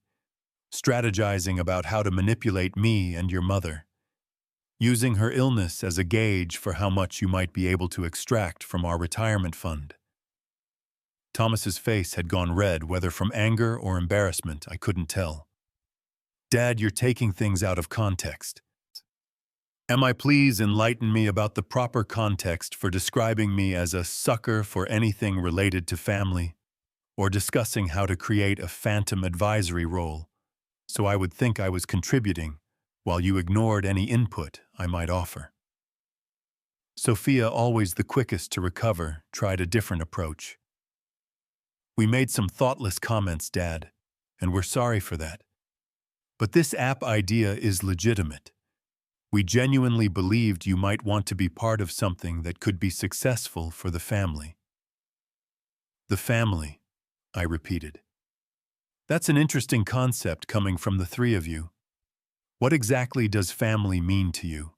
Speaker 1: strategizing about how to manipulate me and your mother, using her illness as a gauge for how much you might be able to extract from our retirement fund." Thomas's face had gone red, whether from anger or embarrassment, I couldn't tell. "Dad, you're taking things out of context." "Am I? Please enlighten me about the proper context for describing me as a sucker for anything related to family, or discussing how to create a phantom advisory role, so I would think I was contributing, while you ignored any input I might offer." Sophia, always the quickest to recover, tried a different approach. "We made some thoughtless comments, Dad, and we're sorry for that. But this app idea is legitimate. We genuinely believed you might want to be part of something that could be successful for the family." "The family," I repeated. "That's an interesting concept coming from the 3 of you. What exactly does family mean to you?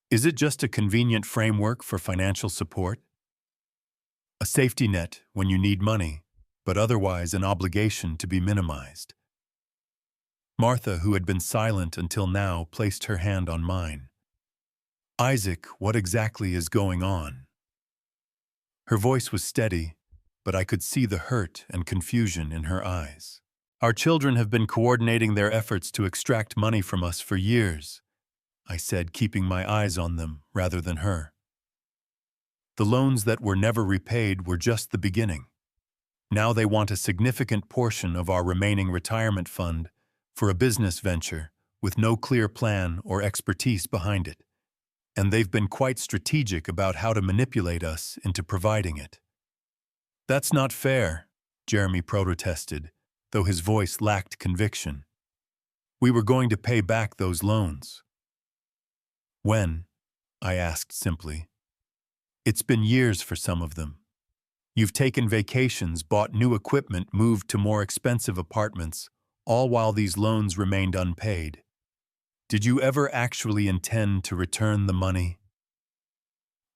Speaker 1: Is it just a convenient framework for financial support? A safety net when you need money, but otherwise an obligation to be minimized?" Martha, who had been silent until now, placed her hand on mine. "Isaac, what exactly is going on?" Her voice was steady, but I could see the hurt and confusion in her eyes. Our children have been coordinating their efforts to extract money from us for years, I said, keeping my eyes on them rather than her. The loans that were never repaid were just the beginning. Now they want a significant portion of our remaining retirement fund for a business venture with no clear plan or expertise behind it. And they've been quite strategic about how to manipulate us into providing it. That's not fair, Jeremy protested, though his voice lacked conviction. We were going to pay back those loans. When? I asked simply. It's been years for some of them. You've taken vacations, bought new equipment, moved to more expensive apartments, all while these loans remained unpaid. Did you ever actually intend to return the money?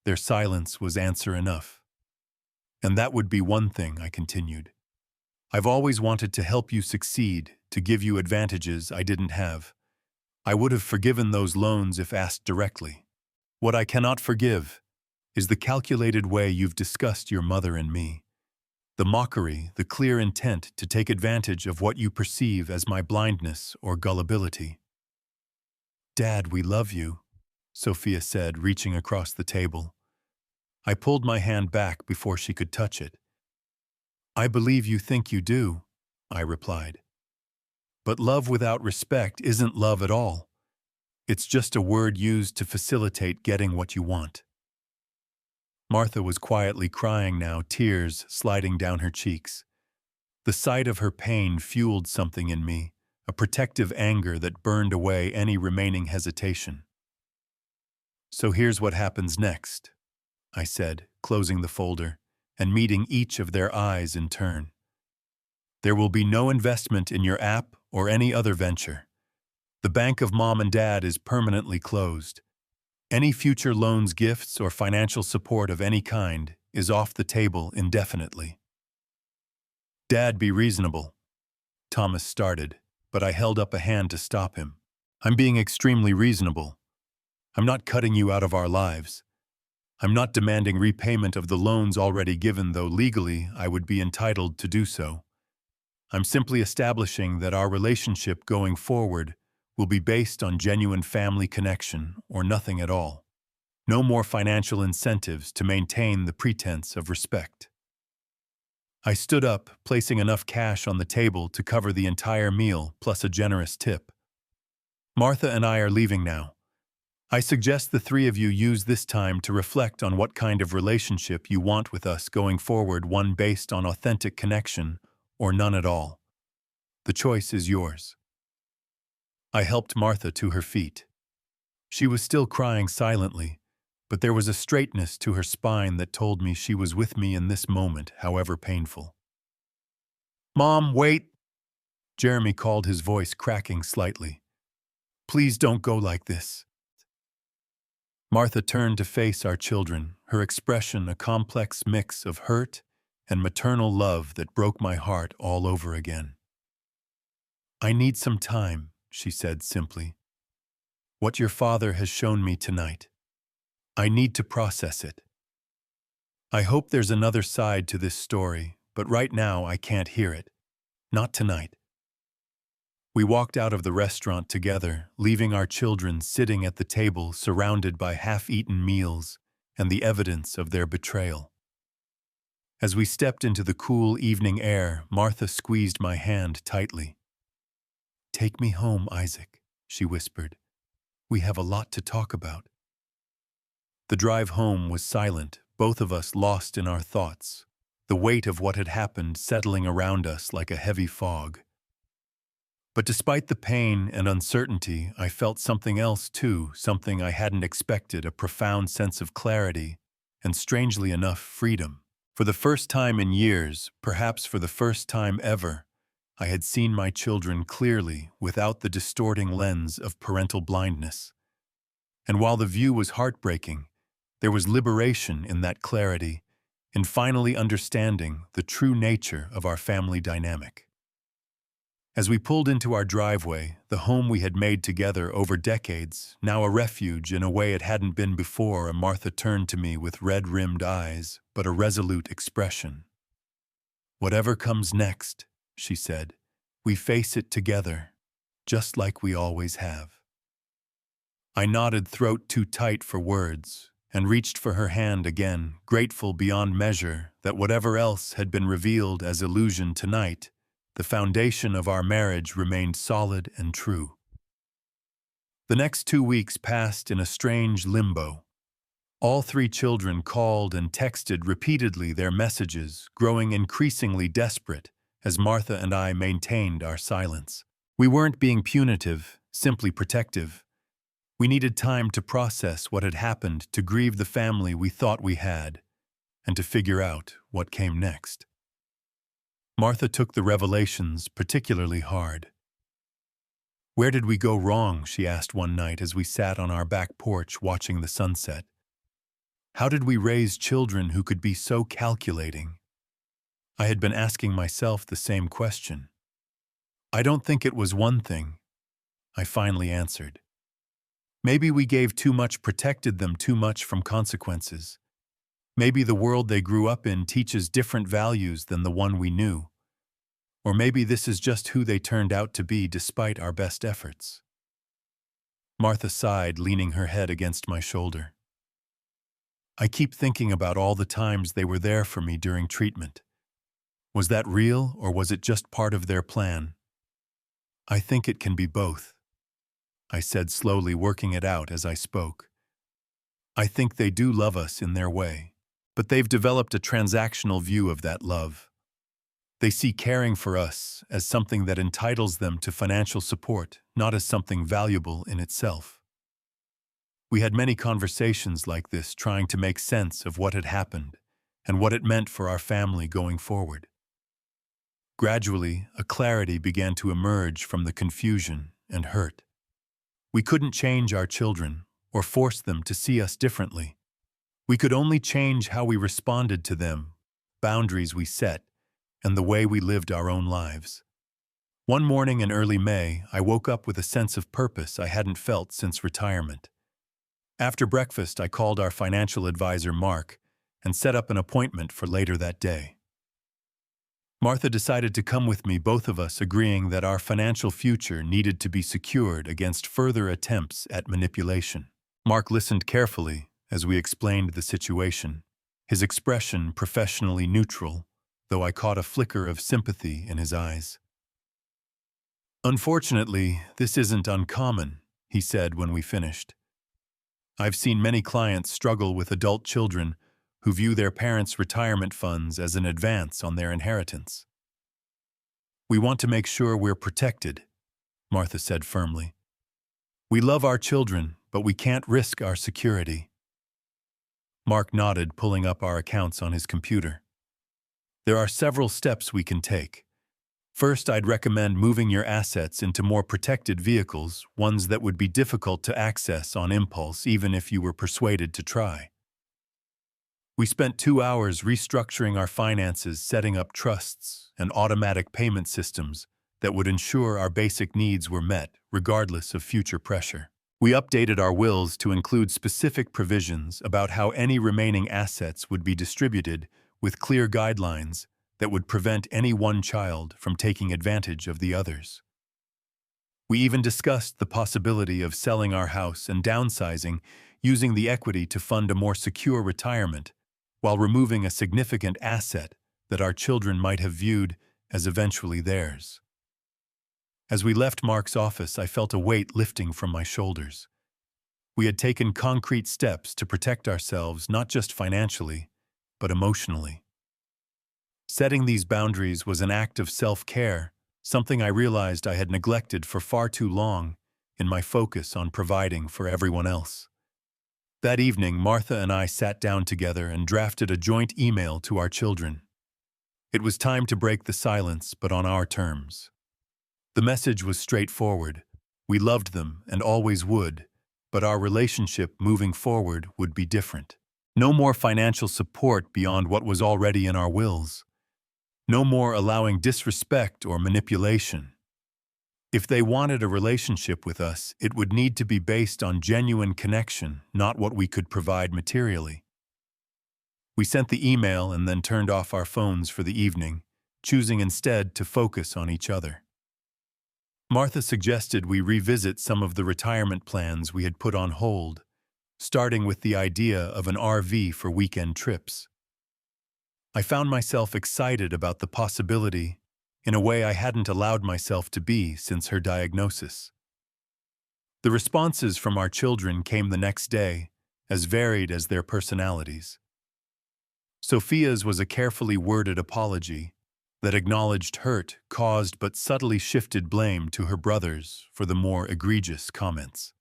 Speaker 1: Their silence was answer enough. And that would be one thing, I continued. I've always wanted to help you succeed, to give you advantages I didn't have. I would have forgiven those loans if asked directly. What I cannot forgive is the calculated way you've discussed your mother and me. The mockery, the clear intent to take advantage of what you perceive as my blindness or gullibility. Dad, we love you, Sophia said, reaching across the table. I pulled my hand back before she could touch it. I believe you think you do, I replied. But love without respect isn't love at all. It's just a word used to facilitate getting what you want. Martha was quietly crying now, tears sliding down her cheeks. The sight of her pain fueled something in me, a protective anger that burned away any remaining hesitation. So here's what happens next, I said, closing the folder and meeting each of their eyes in turn. There will be no investment in your app or any other venture. The bank of Mom and Dad is permanently closed. Any future loans, gifts, or financial support of any kind is off the table indefinitely. Dad, be reasonable, Thomas started, but I held up a hand to stop him. I'm being extremely reasonable. I'm not cutting you out of our lives. I'm not demanding repayment of the loans already given, though legally I would be entitled to do so. I'm simply establishing that our relationship going forward will be based on genuine family connection or nothing at all. No more financial incentives to maintain the pretense of respect. I stood up, placing enough cash on the table to cover the entire meal plus a generous tip. Martha and I are leaving now. I suggest the three of you use this time to reflect on what kind of relationship you want with us going forward, one based on authentic connection or none at all. The choice is yours. I helped Martha to her feet. She was still crying silently, but there was a straightness to her spine that told me she was with me in this moment, however painful. Mom, wait! Jeremy called, his voice cracking slightly. Please don't go like this. Martha turned to face our children, her expression a complex mix of hurt and maternal love that broke my heart all over again. I need some time, she said simply. What your father has shown me tonight. I need to process it. I hope there's another side to this story, but right now I can't hear it. Not tonight. We walked out of the restaurant together, leaving our children sitting at the table surrounded by half-eaten meals and the evidence of their betrayal. As we stepped into the cool evening air, Martha squeezed my hand tightly. Take me home, Isaac, she whispered. We have a lot to talk about. The drive home was silent, both of us lost in our thoughts, the weight of what had happened settling around us like a heavy fog. But despite the pain and uncertainty, I felt something else too, something I hadn't expected, a profound sense of clarity and, strangely enough, freedom. For the first time in years, perhaps for the first time ever, I had seen my children clearly without the distorting lens of parental blindness. And while the view was heartbreaking, there was liberation in that clarity, in finally understanding the true nature of our family dynamic. As we pulled into our driveway, the home we had made together over decades, now a refuge in a way it hadn't been before, Martha turned to me with red-rimmed eyes, but a resolute expression. "Whatever comes next," she said, "we face it together, just like we always have." I nodded, throat too tight for words, and reached for her hand again, grateful beyond measure that whatever else had been revealed as illusion tonight, the foundation of our marriage remained solid and true. The next 2 weeks passed in a strange limbo. All 3 children called and texted repeatedly, their messages growing increasingly desperate as Martha and I maintained our silence. We weren't being punitive, simply protective. We needed time to process what had happened, to grieve the family we thought we had, and to figure out what came next. Martha took the revelations particularly hard. "Where did we go wrong?" she asked one night as we sat on our back porch watching the sunset. "How did we raise children who could be so calculating?" I had been asking myself the same question. "I don't think it was one thing," I finally answered. "Maybe we gave too much, protected them too much from consequences. Maybe the world they grew up in teaches different values than the one we knew. Or maybe this is just who they turned out to be despite our best efforts." Martha sighed, leaning her head against my shoulder. "I keep thinking about all the times they were there for me during treatment. Was that real, or was it just part of their plan? I think it can be both," I said slowly, working it out as I spoke. "I think they do love us in their way, but they've developed a transactional view of that love. They see caring for us as something that entitles them to financial support, not as something valuable in itself." We had many conversations like this, trying to make sense of what had happened and what it meant for our family going forward. Gradually, a clarity began to emerge from the confusion and hurt. We couldn't change our children or force them to see us differently. We could only change how we responded to them, boundaries we set, and the way we lived our own lives. One morning in early May, I woke up with a sense of purpose I hadn't felt since retirement. After breakfast, I called our financial advisor, Mark, and set up an appointment for later that day. Martha decided to come with me, both of us agreeing that our financial future needed to be secured against further attempts at manipulation. Mark listened carefully as we explained the situation, his expression professionally neutral, though I caught a flicker of sympathy in his eyes. "Unfortunately, this isn't uncommon," he said when we finished. "I've seen many clients struggle with adult children who view their parents' retirement funds as an advance on their inheritance. We want to make sure we're protected," Martha said firmly. "We love our children, but we can't risk our security." Mark nodded, pulling up our accounts on his computer. "There are several steps we can take. First, I'd recommend moving your assets into more protected vehicles, ones that would be difficult to access on impulse even if you were persuaded to try." We spent 2 hours restructuring our finances, setting up trusts and automatic payment systems that would ensure our basic needs were met, regardless of future pressure. We updated our wills to include specific provisions about how any remaining assets would be distributed, with clear guidelines that would prevent any one child from taking advantage of the others. We even discussed the possibility of selling our house and downsizing, using the equity to fund a more secure retirement, while removing a significant asset that our children might have viewed as eventually theirs. As we left Mark's office, I felt a weight lifting from my shoulders. We had taken concrete steps to protect ourselves, not just financially, but emotionally. Setting these boundaries was an act of self-care, something I realized I had neglected for far too long in my focus on providing for everyone else. That evening, Martha and I sat down together and drafted a joint email to our children. It was time to break the silence, but on our terms. The message was straightforward. We loved them and always would, but our relationship moving forward would be different. No more financial support beyond what was already in our wills. No more allowing disrespect or manipulation. If they wanted a relationship with us, it would need to be based on genuine connection, not what we could provide materially. We sent the email and then turned off our phones for the evening, choosing instead to focus on each other. Martha suggested we revisit some of the retirement plans we had put on hold, starting with the idea of an RV for weekend trips. I found myself excited about the possibility in a way I hadn't allowed myself to be since her diagnosis. The responses from our children came the next day, as varied as their personalities. Sophia's was a carefully worded apology that acknowledged hurt caused but subtly shifted blame to her brothers for the more egregious comments.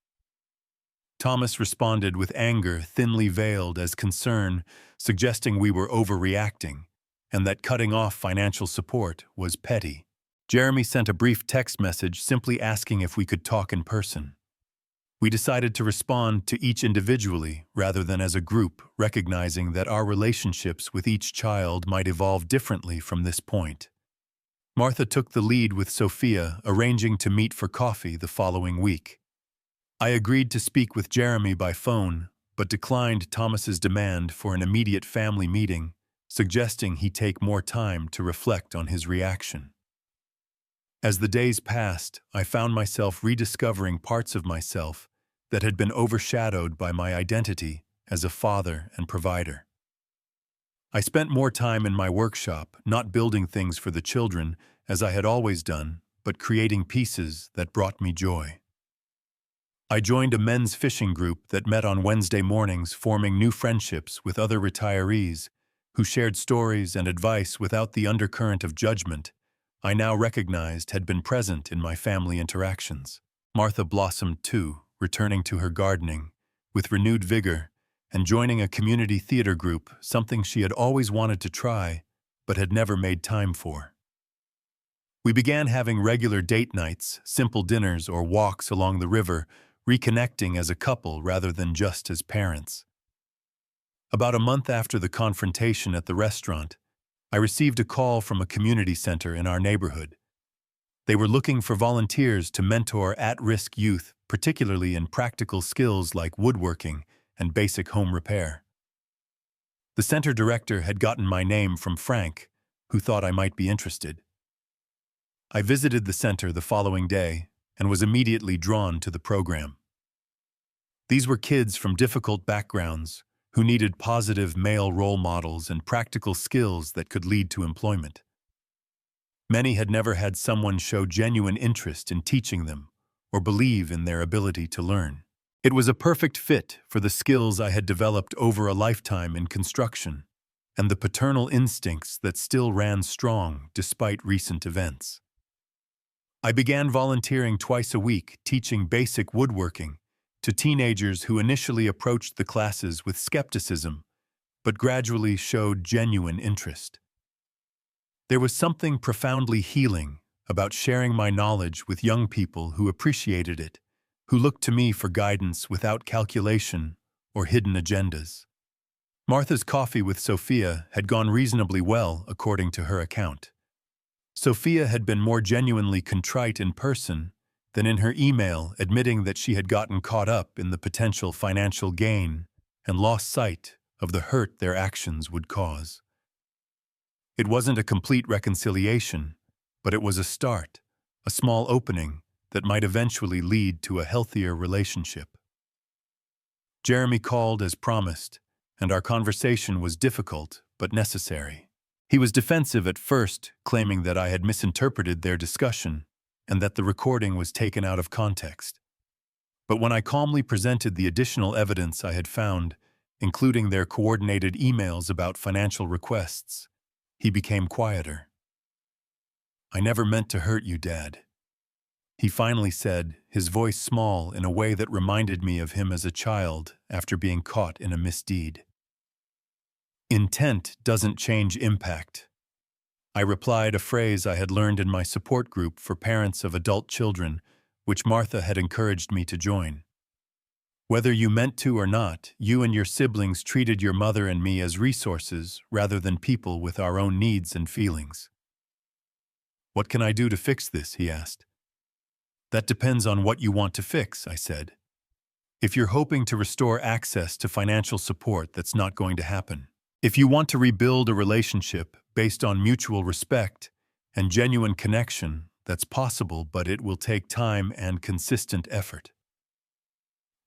Speaker 1: Thomas responded with anger thinly veiled as concern, suggesting we were overreacting and that cutting off financial support was petty. Jeremy sent a brief text message simply asking if we could talk in person. We decided to respond to each individually rather than as a group, recognizing that our relationships with each child might evolve differently from this point. Martha took the lead with Sophia, arranging to meet for coffee the following week. I agreed to speak with Jeremy by phone, but declined Thomas's demand for an immediate family meeting, suggesting he take more time to reflect on his reaction. As the days passed, I found myself rediscovering parts of myself that had been overshadowed by my identity as a father and provider. I spent more time in my workshop, not building things for the children as I had always done, but creating pieces that brought me joy. I joined a men's fishing group that met on Wednesday mornings, forming new friendships with other retirees who shared stories and advice without the undercurrent of judgment I now recognized had been present in my family interactions. Martha blossomed too, returning to her gardening with renewed vigor and joining a community theater group, something she had always wanted to try but had never made time for. We began having regular date nights, simple dinners, or walks along the river, reconnecting as a couple rather than just as parents. About a month after the confrontation at the restaurant, I received a call from a community center in our neighborhood. They were looking for volunteers to mentor at-risk youth, particularly in practical skills like woodworking and basic home repair. The center director had gotten my name from Frank, who thought I might be interested. I visited the center the following day and was immediately drawn to the program. These were kids from difficult backgrounds who needed positive male role models and practical skills that could lead to employment. Many had never had someone show genuine interest in teaching them or believe in their ability to learn. It was a perfect fit for the skills I had developed over a lifetime in construction and the paternal instincts that still ran strong despite recent events. I began volunteering twice a week, teaching basic woodworking to teenagers who initially approached the classes with skepticism, but gradually showed genuine interest. There was something profoundly healing about sharing my knowledge with young people who appreciated it, who looked to me for guidance without calculation or hidden agendas. Martha's coffee with Sophia had gone reasonably well, according to her account. Sophia had been more genuinely contrite in person than in her email, admitting that she had gotten caught up in the potential financial gain and lost sight of the hurt their actions would cause. It wasn't a complete reconciliation, but it was a start, a small opening that might eventually lead to a healthier relationship. Jeremy called as promised, and our conversation was difficult but necessary. He was defensive at first, claiming that I had misinterpreted their discussion and that the recording was taken out of context. But when I calmly presented the additional evidence I had found, including their coordinated emails about financial requests, he became quieter. "I never meant to hurt you, Dad," he finally said, his voice small in a way that reminded me of him as a child after being caught in a misdeed. "Intent doesn't change impact," I replied, a phrase I had learned in my support group for parents of adult children, which Martha had encouraged me to join. "Whether you meant to or not, you and your siblings treated your mother and me as resources rather than people with our own needs and feelings." "What can I do to fix this?" he asked. That depends on what you want to fix, I said. If you're hoping to restore access to financial support, that's not going to happen. If you want to rebuild a relationship based on mutual respect and genuine connection, that's possible, but it will take time and consistent effort.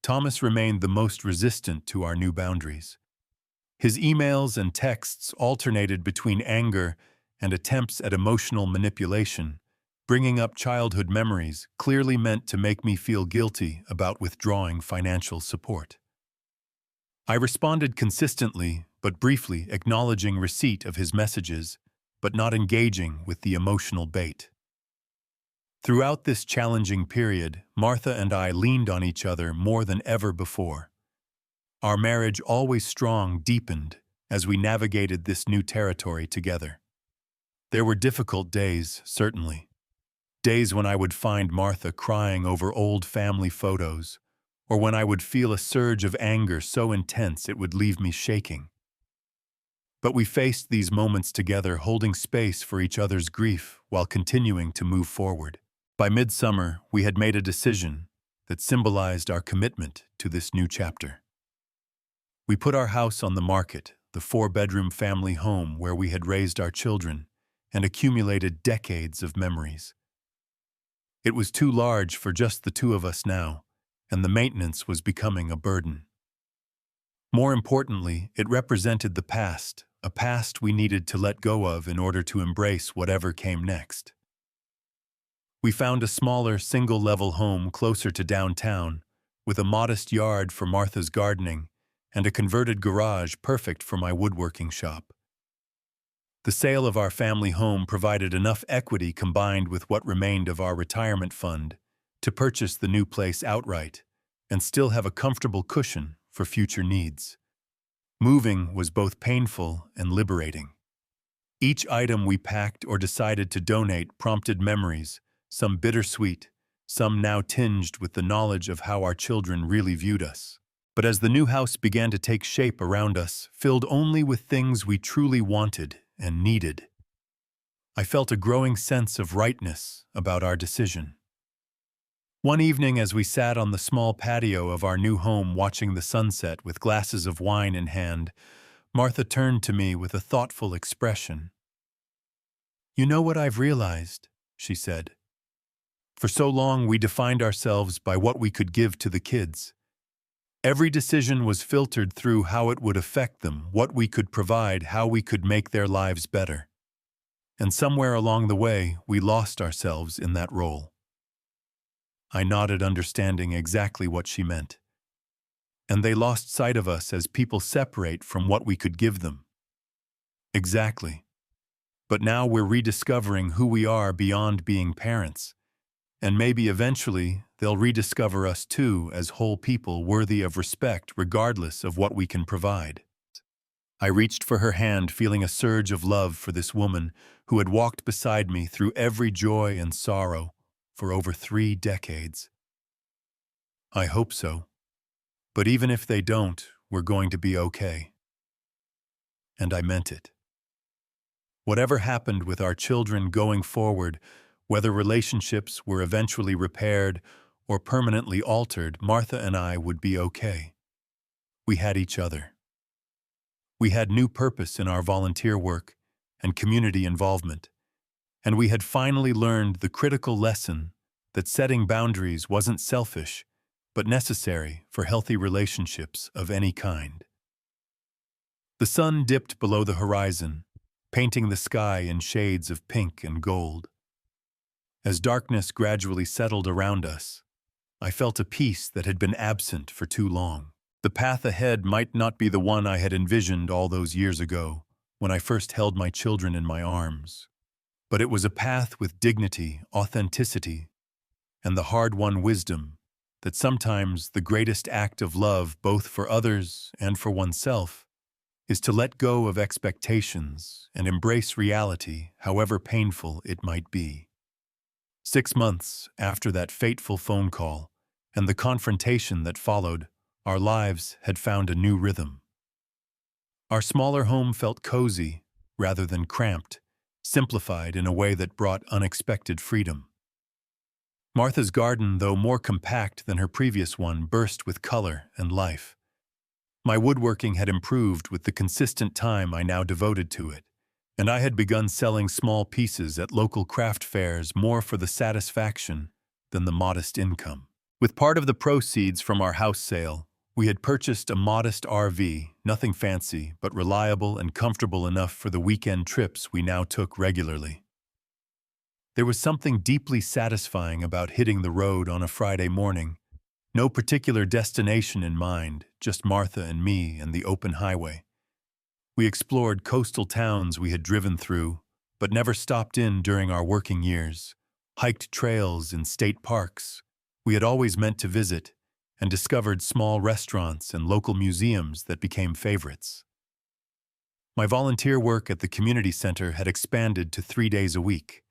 Speaker 1: Thomas remained the most resistant to our new boundaries. His emails and texts alternated between anger and attempts at emotional manipulation, bringing up childhood memories clearly meant to make me feel guilty about withdrawing financial support. I responded consistently but briefly, acknowledging receipt of his messages, but not engaging with the emotional bait. Throughout this challenging period, Martha and I leaned on each other more than ever before. Our marriage, always strong, deepened as we navigated this new territory together. There were difficult days, certainly. Days when I would find Martha crying over old family photos, or when I would feel a surge of anger so intense it would leave me shaking. But we faced these moments together, holding space for each other's grief while continuing to move forward. By midsummer, we had made a decision that symbolized our commitment to this new chapter. We put our house on the market, the 4-bedroom family home where we had raised our children and accumulated decades of memories. It was too large for just the two of us now, and the maintenance was becoming a burden. More importantly, it represented the past, a past we needed to let go of in order to embrace whatever came next. We found a smaller, single-level home closer to downtown, with a modest yard for Martha's gardening and a converted garage perfect for my woodworking shop. The sale of our family home provided enough equity combined with what remained of our retirement fund to purchase the new place outright and still have a comfortable cushion for future needs. Moving was both painful and liberating. Each item we packed or decided to donate prompted memories, some bittersweet, some now tinged with the knowledge of how our children really viewed us. But as the new house began to take shape around us, filled only with things we truly wanted and needed, I felt a growing sense of rightness about our decision. One evening, as we sat on the small patio of our new home watching the sunset with glasses of wine in hand, Martha turned to me with a thoughtful expression. "You know what I've realized," she said. "For so long we defined ourselves by what we could give to the kids. Every decision was filtered through how it would affect them, what we could provide, how we could make their lives better. And somewhere along the way, we lost ourselves in that role." I nodded, understanding exactly what she meant. And they lost sight of us as people separate from what we could give them. Exactly. But now we're rediscovering who we are beyond being parents. And maybe eventually they'll rediscover us too as whole people worthy of respect regardless of what we can provide. I reached for her hand, feeling a surge of love for this woman who had walked beside me through every joy and sorrow for over 3 decades. I hope so. But even if they don't, we're going to be okay. And I meant it. Whatever happened with our children going forward, whether relationships were eventually repaired or permanently altered, Martha and I would be okay. We had each other. We had new purpose in our volunteer work and community involvement, and we had finally learned the critical lesson that setting boundaries wasn't selfish, but necessary for healthy relationships of any kind. The sun dipped below the horizon, painting the sky in shades of pink and gold. As darkness gradually settled around us, I felt a peace that had been absent for too long. The path ahead might not be the one I had envisioned all those years ago, when I first held my children in my arms. But it was a path with dignity, authenticity, and the hard-won wisdom that sometimes the greatest act of love, both for others and for oneself, is to let go of expectations and embrace reality, however painful it might be. 6 months after that fateful phone call and the confrontation that followed, our lives had found a new rhythm. Our smaller home felt cozy rather than cramped, simplified in a way that brought unexpected freedom. Martha's garden, though more compact than her previous one, burst with color and life. My woodworking had improved with the consistent time I now devoted to it, and I had begun selling small pieces at local craft fairs more for the satisfaction than the modest income. With part of the proceeds from our house sale, we had purchased a modest RV, nothing fancy, but reliable and comfortable enough for the weekend trips we now took regularly. There was something deeply satisfying about hitting the road on a Friday morning. No particular destination in mind, just Martha and me and the open highway. We explored coastal towns we had driven through, but never stopped in during our working years, hiked trails in state parks we had always meant to visit, and discovered small restaurants and local museums that became favorites. My volunteer work at the community center had expanded to 3 days a week.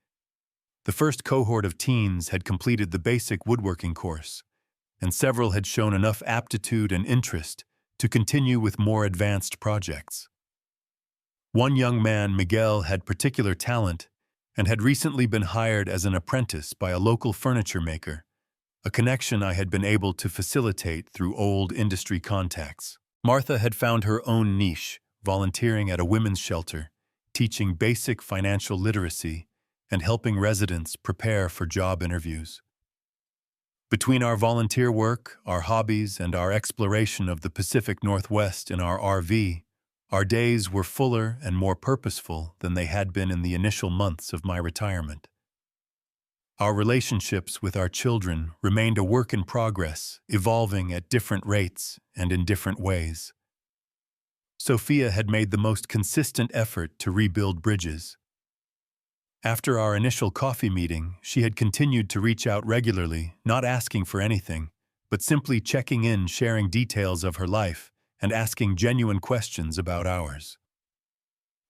Speaker 1: The first cohort of teens had completed the basic woodworking course, and several had shown enough aptitude and interest to continue with more advanced projects. One young man, Miguel, had particular talent and had recently been hired as an apprentice by a local furniture maker, a connection I had been able to facilitate through old industry contacts. Martha had found her own niche, volunteering at a women's shelter, teaching basic financial literacy, and helping residents prepare for job interviews. Between our volunteer work, our hobbies, and our exploration of the Pacific Northwest in our RV, our days were fuller and more purposeful than they had been in the initial months of my retirement. Our relationships with our children remained a work in progress, evolving at different rates and in different ways. Sophia had made the most consistent effort to rebuild bridges. After our initial coffee meeting, she had continued to reach out regularly, not asking for anything, but simply checking in, sharing details of her life, and asking genuine questions about ours.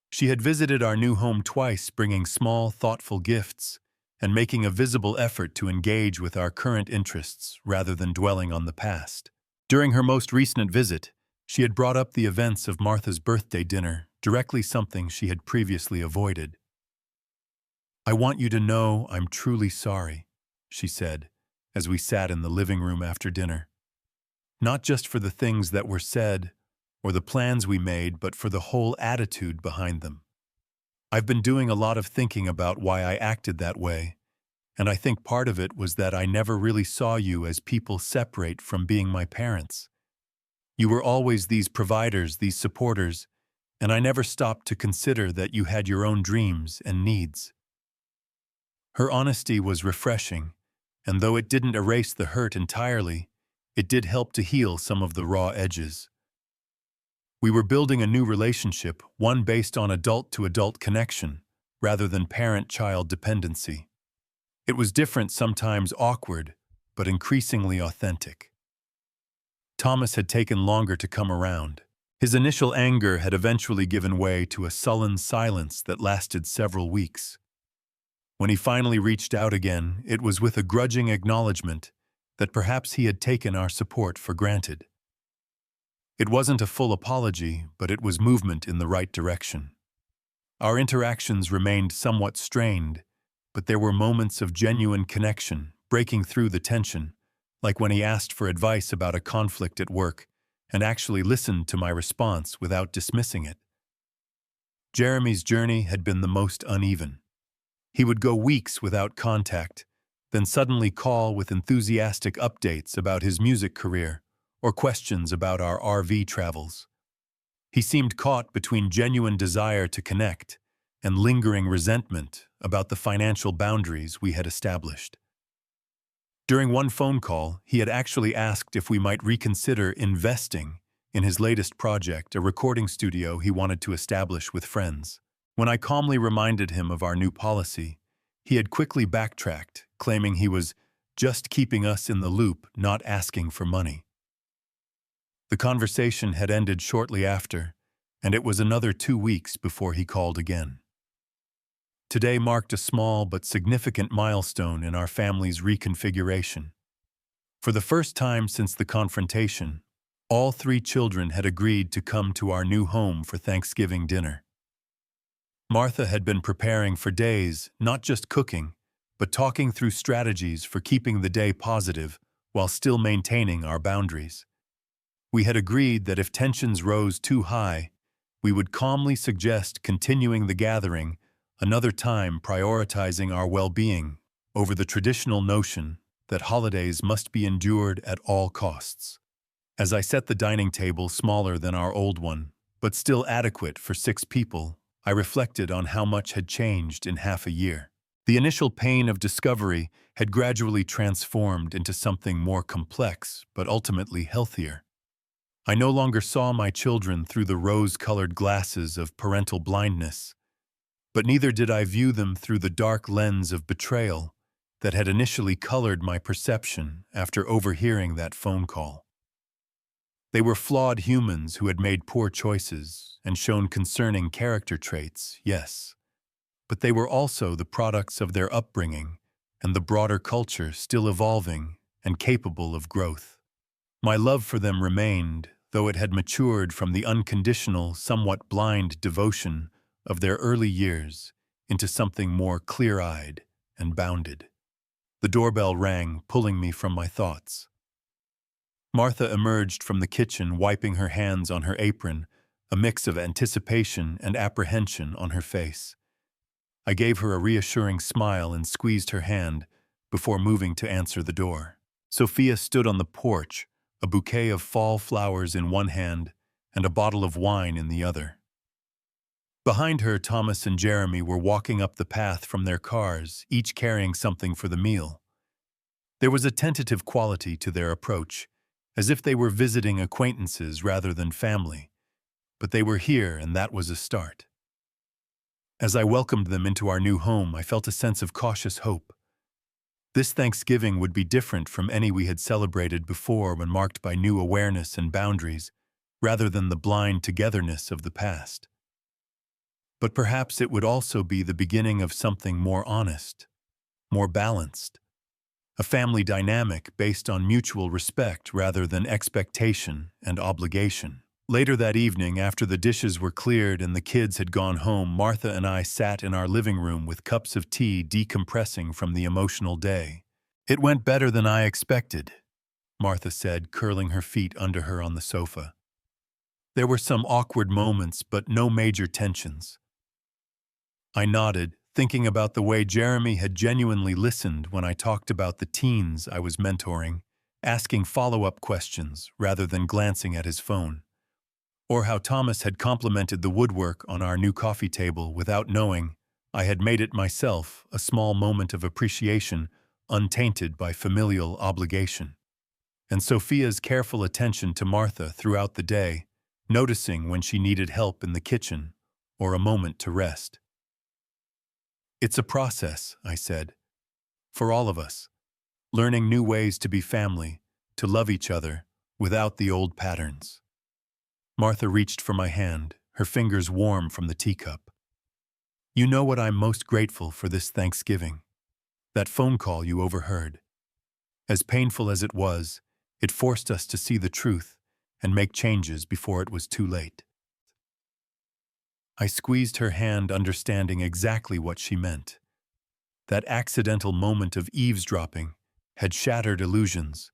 Speaker 1: She had visited our new home twice, bringing small, thoughtful gifts, and making a visible effort to engage with our current interests rather than dwelling on the past. During her most recent visit, she had brought up the events of Martha's birthday dinner, directly something she had previously avoided. "I want you to know I'm truly sorry," she said, as we sat in the living room after dinner. "Not just for the things that were said or the plans we made, but for the whole attitude behind them. I've been doing a lot of thinking about why I acted that way, and I think part of it was that I never really saw you as people separate from being my parents. You were always these providers, these supporters, and I never stopped to consider that you had your own dreams and needs." Her honesty was refreshing, and though it didn't erase the hurt entirely, it did help to heal some of the raw edges. We were building a new relationship, one based on adult-to-adult connection, rather than parent-child dependency. It was different, sometimes awkward, but increasingly authentic. Thomas had taken longer to come around. His initial anger had eventually given way to a sullen silence that lasted several weeks. When he finally reached out again, it was with a grudging acknowledgement that perhaps he had taken our support for granted. It wasn't a full apology, but it was movement in the right direction. Our interactions remained somewhat strained, but there were moments of genuine connection, breaking through the tension, like when he asked for advice about a conflict at work and actually listened to my response without dismissing it. Jeremy's journey had been the most uneven. He would go weeks without contact, then suddenly call with enthusiastic updates about his music career or questions about our RV travels. He seemed caught between genuine desire to connect and lingering resentment about the financial boundaries we had established. During one phone call, he had actually asked if we might reconsider investing in his latest project, a recording studio he wanted to establish with friends. When I calmly reminded him of our new policy, he had quickly backtracked, claiming he was just keeping us in the loop, not asking for money. The conversation had ended shortly after, and it was another 2 weeks before he called again. Today marked a small but significant milestone in our family's reconfiguration. For the first time since the confrontation, all 3 children had agreed to come to our new home for Thanksgiving dinner. Martha had been preparing for days, not just cooking, but talking through strategies for keeping the day positive while still maintaining our boundaries. We had agreed that if tensions rose too high, we would calmly suggest continuing the gathering another time, prioritizing our well-being over the traditional notion that holidays must be endured at all costs. As I set the dining table smaller than our old one, but still adequate for 6 people, I reflected on how much had changed in half a year. The initial pain of discovery had gradually transformed into something more complex, but ultimately healthier. I no longer saw my children through the rose-colored glasses of parental blindness, but neither did I view them through the dark lens of betrayal that had initially colored my perception after overhearing that phone call. They were flawed humans who had made poor choices and shown concerning character traits, yes, but they were also the products of their upbringing and the broader culture still evolving and capable of growth. My love for them remained, though it had matured from the unconditional, somewhat blind devotion of their early years into something more clear-eyed and bounded. The doorbell rang, pulling me from my thoughts. Martha emerged from the kitchen, wiping her hands on her apron, a mix of anticipation and apprehension on her face. I gave her a reassuring smile and squeezed her hand before moving to answer the door. Sophia stood on the porch, a bouquet of fall flowers in one hand and a bottle of wine in the other. Behind her, Thomas and Jeremy were walking up the path from their cars, each carrying something for the meal. There was a tentative quality to their approach, as if they were visiting acquaintances rather than family, but they were here and that was a start. As I welcomed them into our new home, I felt a sense of cautious hope. This Thanksgiving would be different from any we had celebrated before, when marked by new awareness and boundaries, rather than the blind togetherness of the past. But perhaps it would also be the beginning of something more honest, more balanced, a family dynamic based on mutual respect rather than expectation and obligation. Later that evening, after the dishes were cleared and the kids had gone home, Martha and I sat in our living room with cups of tea, decompressing from the emotional day. "It went better than I expected," Martha said, curling her feet under her on the sofa. "There were some awkward moments, but no major tensions." I nodded, thinking about the way Jeremy had genuinely listened when I talked about the teens I was mentoring, asking follow-up questions rather than glancing at his phone. Or how Thomas had complimented the woodwork on our new coffee table without knowing I had made it myself, a small moment of appreciation untainted by familial obligation. And Sophia's careful attention to Martha throughout the day, noticing when she needed help in the kitchen or a moment to rest. "It's a process," I said, "for all of us, learning new ways to be family, to love each other without the old patterns." Martha reached for my hand, her fingers warm from the teacup. "You know what I'm most grateful for this Thanksgiving? That phone call you overheard. As painful as it was, it forced us to see the truth and make changes before it was too late." I squeezed her hand, understanding exactly what she meant. That accidental moment of eavesdropping had shattered illusions,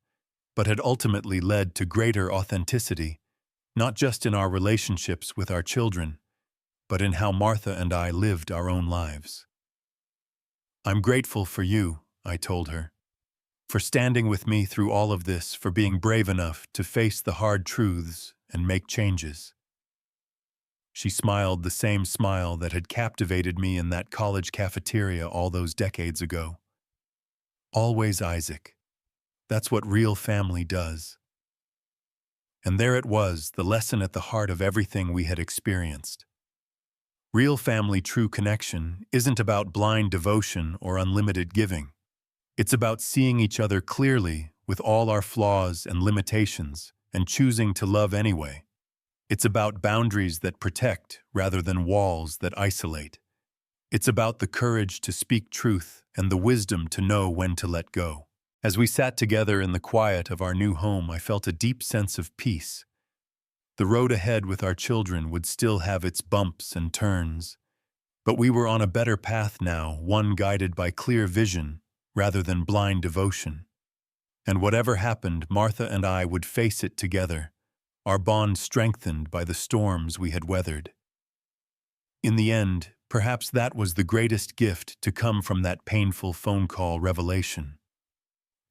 Speaker 1: but had ultimately led to greater authenticity, not just in our relationships with our children, but in how Martha and I lived our own lives. "I'm grateful for you," I told her, "for standing with me through all of this, for being brave enough to face the hard truths and make changes." She smiled the same smile that had captivated me in that college cafeteria all those decades ago. "Always Isaac. That's what real family does." And there it was, the lesson at the heart of everything we had experienced. Real family, true connection, isn't about blind devotion or unlimited giving. It's about seeing each other clearly with all our flaws and limitations and choosing to love anyway. It's about boundaries that protect rather than walls that isolate. It's about the courage to speak truth and the wisdom to know when to let go. As we sat together in the quiet of our new home, I felt a deep sense of peace. The road ahead with our children would still have its bumps and turns, But we were on a better path now, one guided by clear vision rather than blind devotion. And whatever happened, Martha and I would face it together, our bond strengthened by the storms we had weathered. In the end, perhaps that was the greatest gift to come from that painful phone call revelation.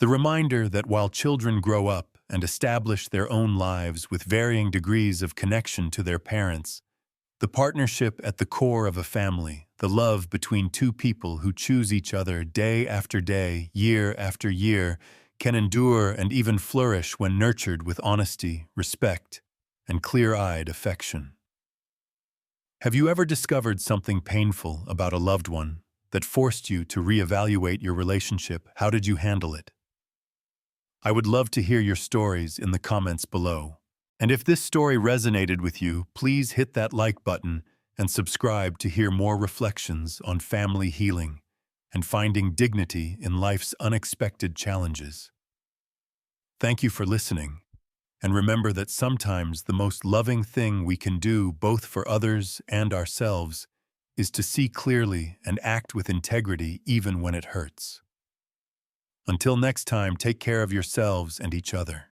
Speaker 1: The reminder that while children grow up and establish their own lives with varying degrees of connection to their parents, the partnership at the core of a family, the love between two people who choose each other day after day, year after year, can endure and even flourish when nurtured with honesty, respect, and clear-eyed affection. Have you ever discovered something painful about a loved one that forced you to reevaluate your relationship? How did you handle it? I would love to hear your stories in the comments below. And if this story resonated with you, please hit that like button and subscribe to hear more reflections on family healing and finding dignity in life's unexpected challenges. Thank you for listening, and remember that sometimes the most loving thing we can do both for others and ourselves is to see clearly and act with integrity even when it hurts. Until next time, take care of yourselves and each other.